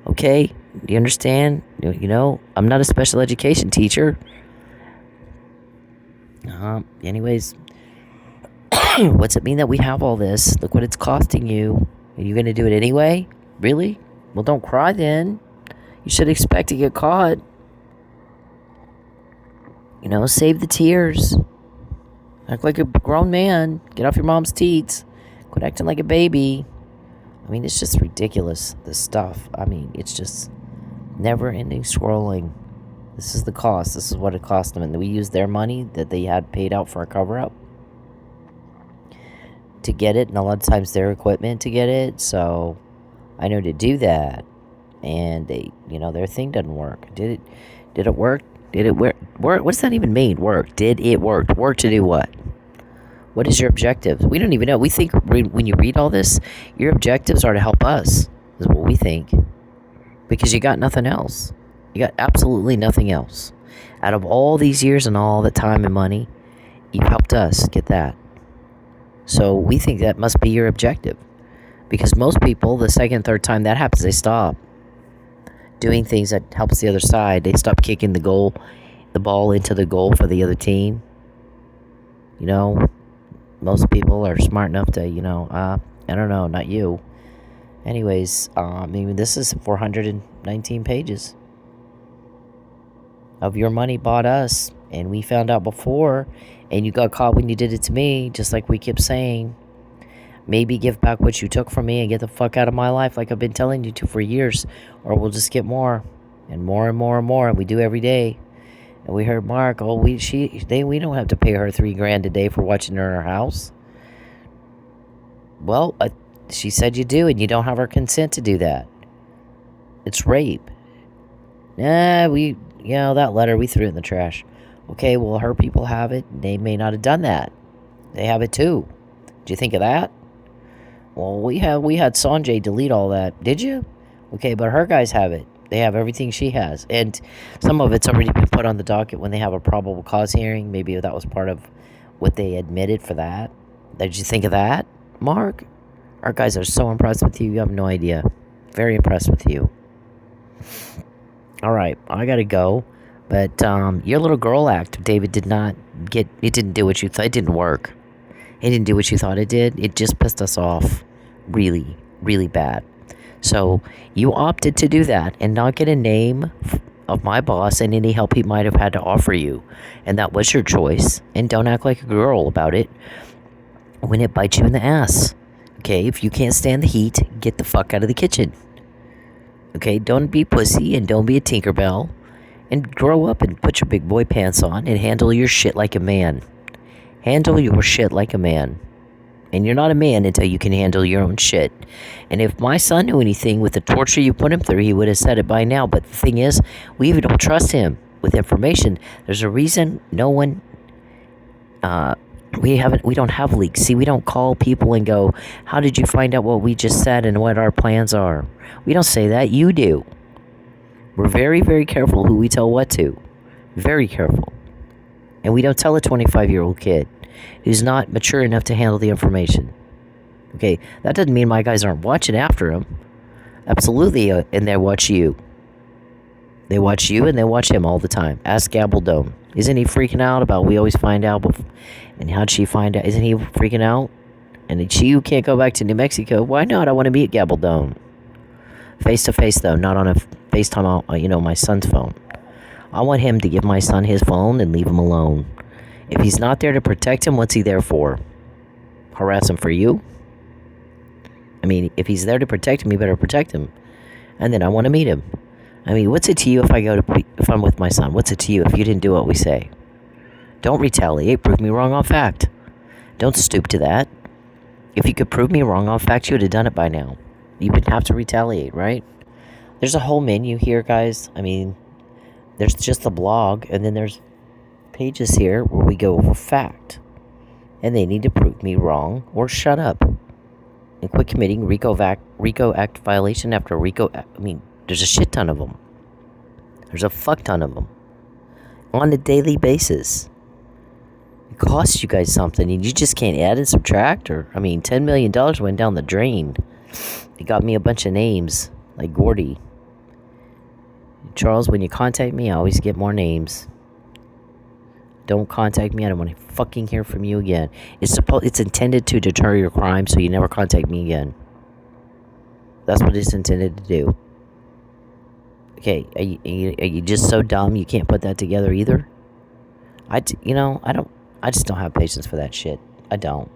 okay? Do you understand? I'm not a special education teacher. Anyways, what's it mean that we have all this? Look what it's costing you. Are you going to do it anyway? Really? Well, don't cry then. You should expect to get caught. Save the tears. Act like a grown man. Get off your mom's teats. Quit acting like a baby. I mean, it's just ridiculous, this stuff. I mean, it's just never-ending scrolling. This is the cost. This is what it cost them. And we used their money that they had paid out for a cover-up to get it. And a lot of times their equipment to get it. So I know to do that. And they, their thing doesn't work. Did it work? Did it work? What does that even mean? Work. Did it work? Work to do what? What is your objective? We don't even know. We think when you read all this, your objectives are to help us, is what we think. Because you got nothing else. You got absolutely nothing else. Out of all these years and all the time and money, you've helped us get that. So we think that must be your objective. Because most people, the second, third time that happens, they stop doing things that helps the other side. They stop kicking the ball into the goal for the other team. Most people are smart enough to, I don't know, not you. Anyways, this is 419 pages of your money bought us, and we found out before, and you got caught when you did it to me, just like we kept saying. Maybe give back what you took from me and get the fuck out of my life like I've been telling you to for years, or we'll just get more and more and more and more, and we do every day. And we heard Mark, we don't have to pay her $3,000 a day for watching her in her house. Well, she said you do, and you don't have her consent to do that. It's rape. That letter, we threw it in the trash. Okay, well, her people have it. They may not have done that. They have it too. Did you think of that? Well, we had Sanjay delete all that. Did you? Okay, but her guys have it. They have everything she has. And some of it's already been put on the docket when they have a probable cause hearing. Maybe that was part of what they admitted for that. Did you think of that, Mark? Our guys are so impressed with you. You have no idea. Very impressed with you. All right, I got to go. But your little girl act, David, it didn't do what you thought. It didn't work. It didn't do what you thought it did. It just pissed us off really, really bad. So you opted to do that and not get a name of my boss and any help he might have had to offer you. And that was your choice. And don't act like a girl about it when it bites you in the ass. Okay, if you can't stand the heat, get the fuck out of the kitchen. Okay, don't be pussy and don't be a Tinkerbell. And grow up and put your big boy pants on and handle your shit like a man. Handle your shit like a man. And you're not a man until you can handle your own shit. And if my son knew anything with the torture you put him through, he would have said it by now. But the thing is, we even don't trust him with information. There's a reason no one... we don't have leaks. See, we don't call people and go, how did you find out what we just said and what our plans are? We don't say that. You do. We're very, very careful who we tell what to. Very careful. And we don't tell a 25-year-old kid who's not mature enough to handle the information. Okay, that doesn't mean my guys aren't watching after him. Absolutely, and they watch you. They watch you and they watch him all the time. Ask Gabaldon. Isn't he freaking out about we always find out? And how'd she find out? Isn't he freaking out? And you can't go back to New Mexico. Why not? I want to meet Gabaldon. Face to face, though, not on a FaceTime on, my son's phone. I want him to give my son his phone and leave him alone. If he's not there to protect him, what's he there for? Harass him for you? I mean, if he's there to protect him, you better protect him. And then I want to meet him. I mean, what's it to you if I'm with my son? What's it to you if you didn't do what we say? Don't retaliate. Prove me wrong on fact. Don't stoop to that. If you could prove me wrong on fact, you would have done it by now. You wouldn't have to retaliate, right? There's a whole menu here, guys. I mean, there's just the blog, and then there's pages here where we go over fact. And they need to prove me wrong or shut up. And quit committing RICO Act violation after RICO Act. I mean, there's a shit ton of them. There's a fuck ton of them. On a daily basis. It costs you guys something, and you just can't add and subtract. Or, I mean, $10 million went down the drain. It got me a bunch of names, like Gordy. Charles, when you contact me, I always get more names. Don't contact me. I don't want to fucking hear from you again. It's intended to deter your crime, so you never contact me again. That's what it's intended to do. Okay, are you just so dumb you can't put that together either? I just don't have patience for that shit. I don't.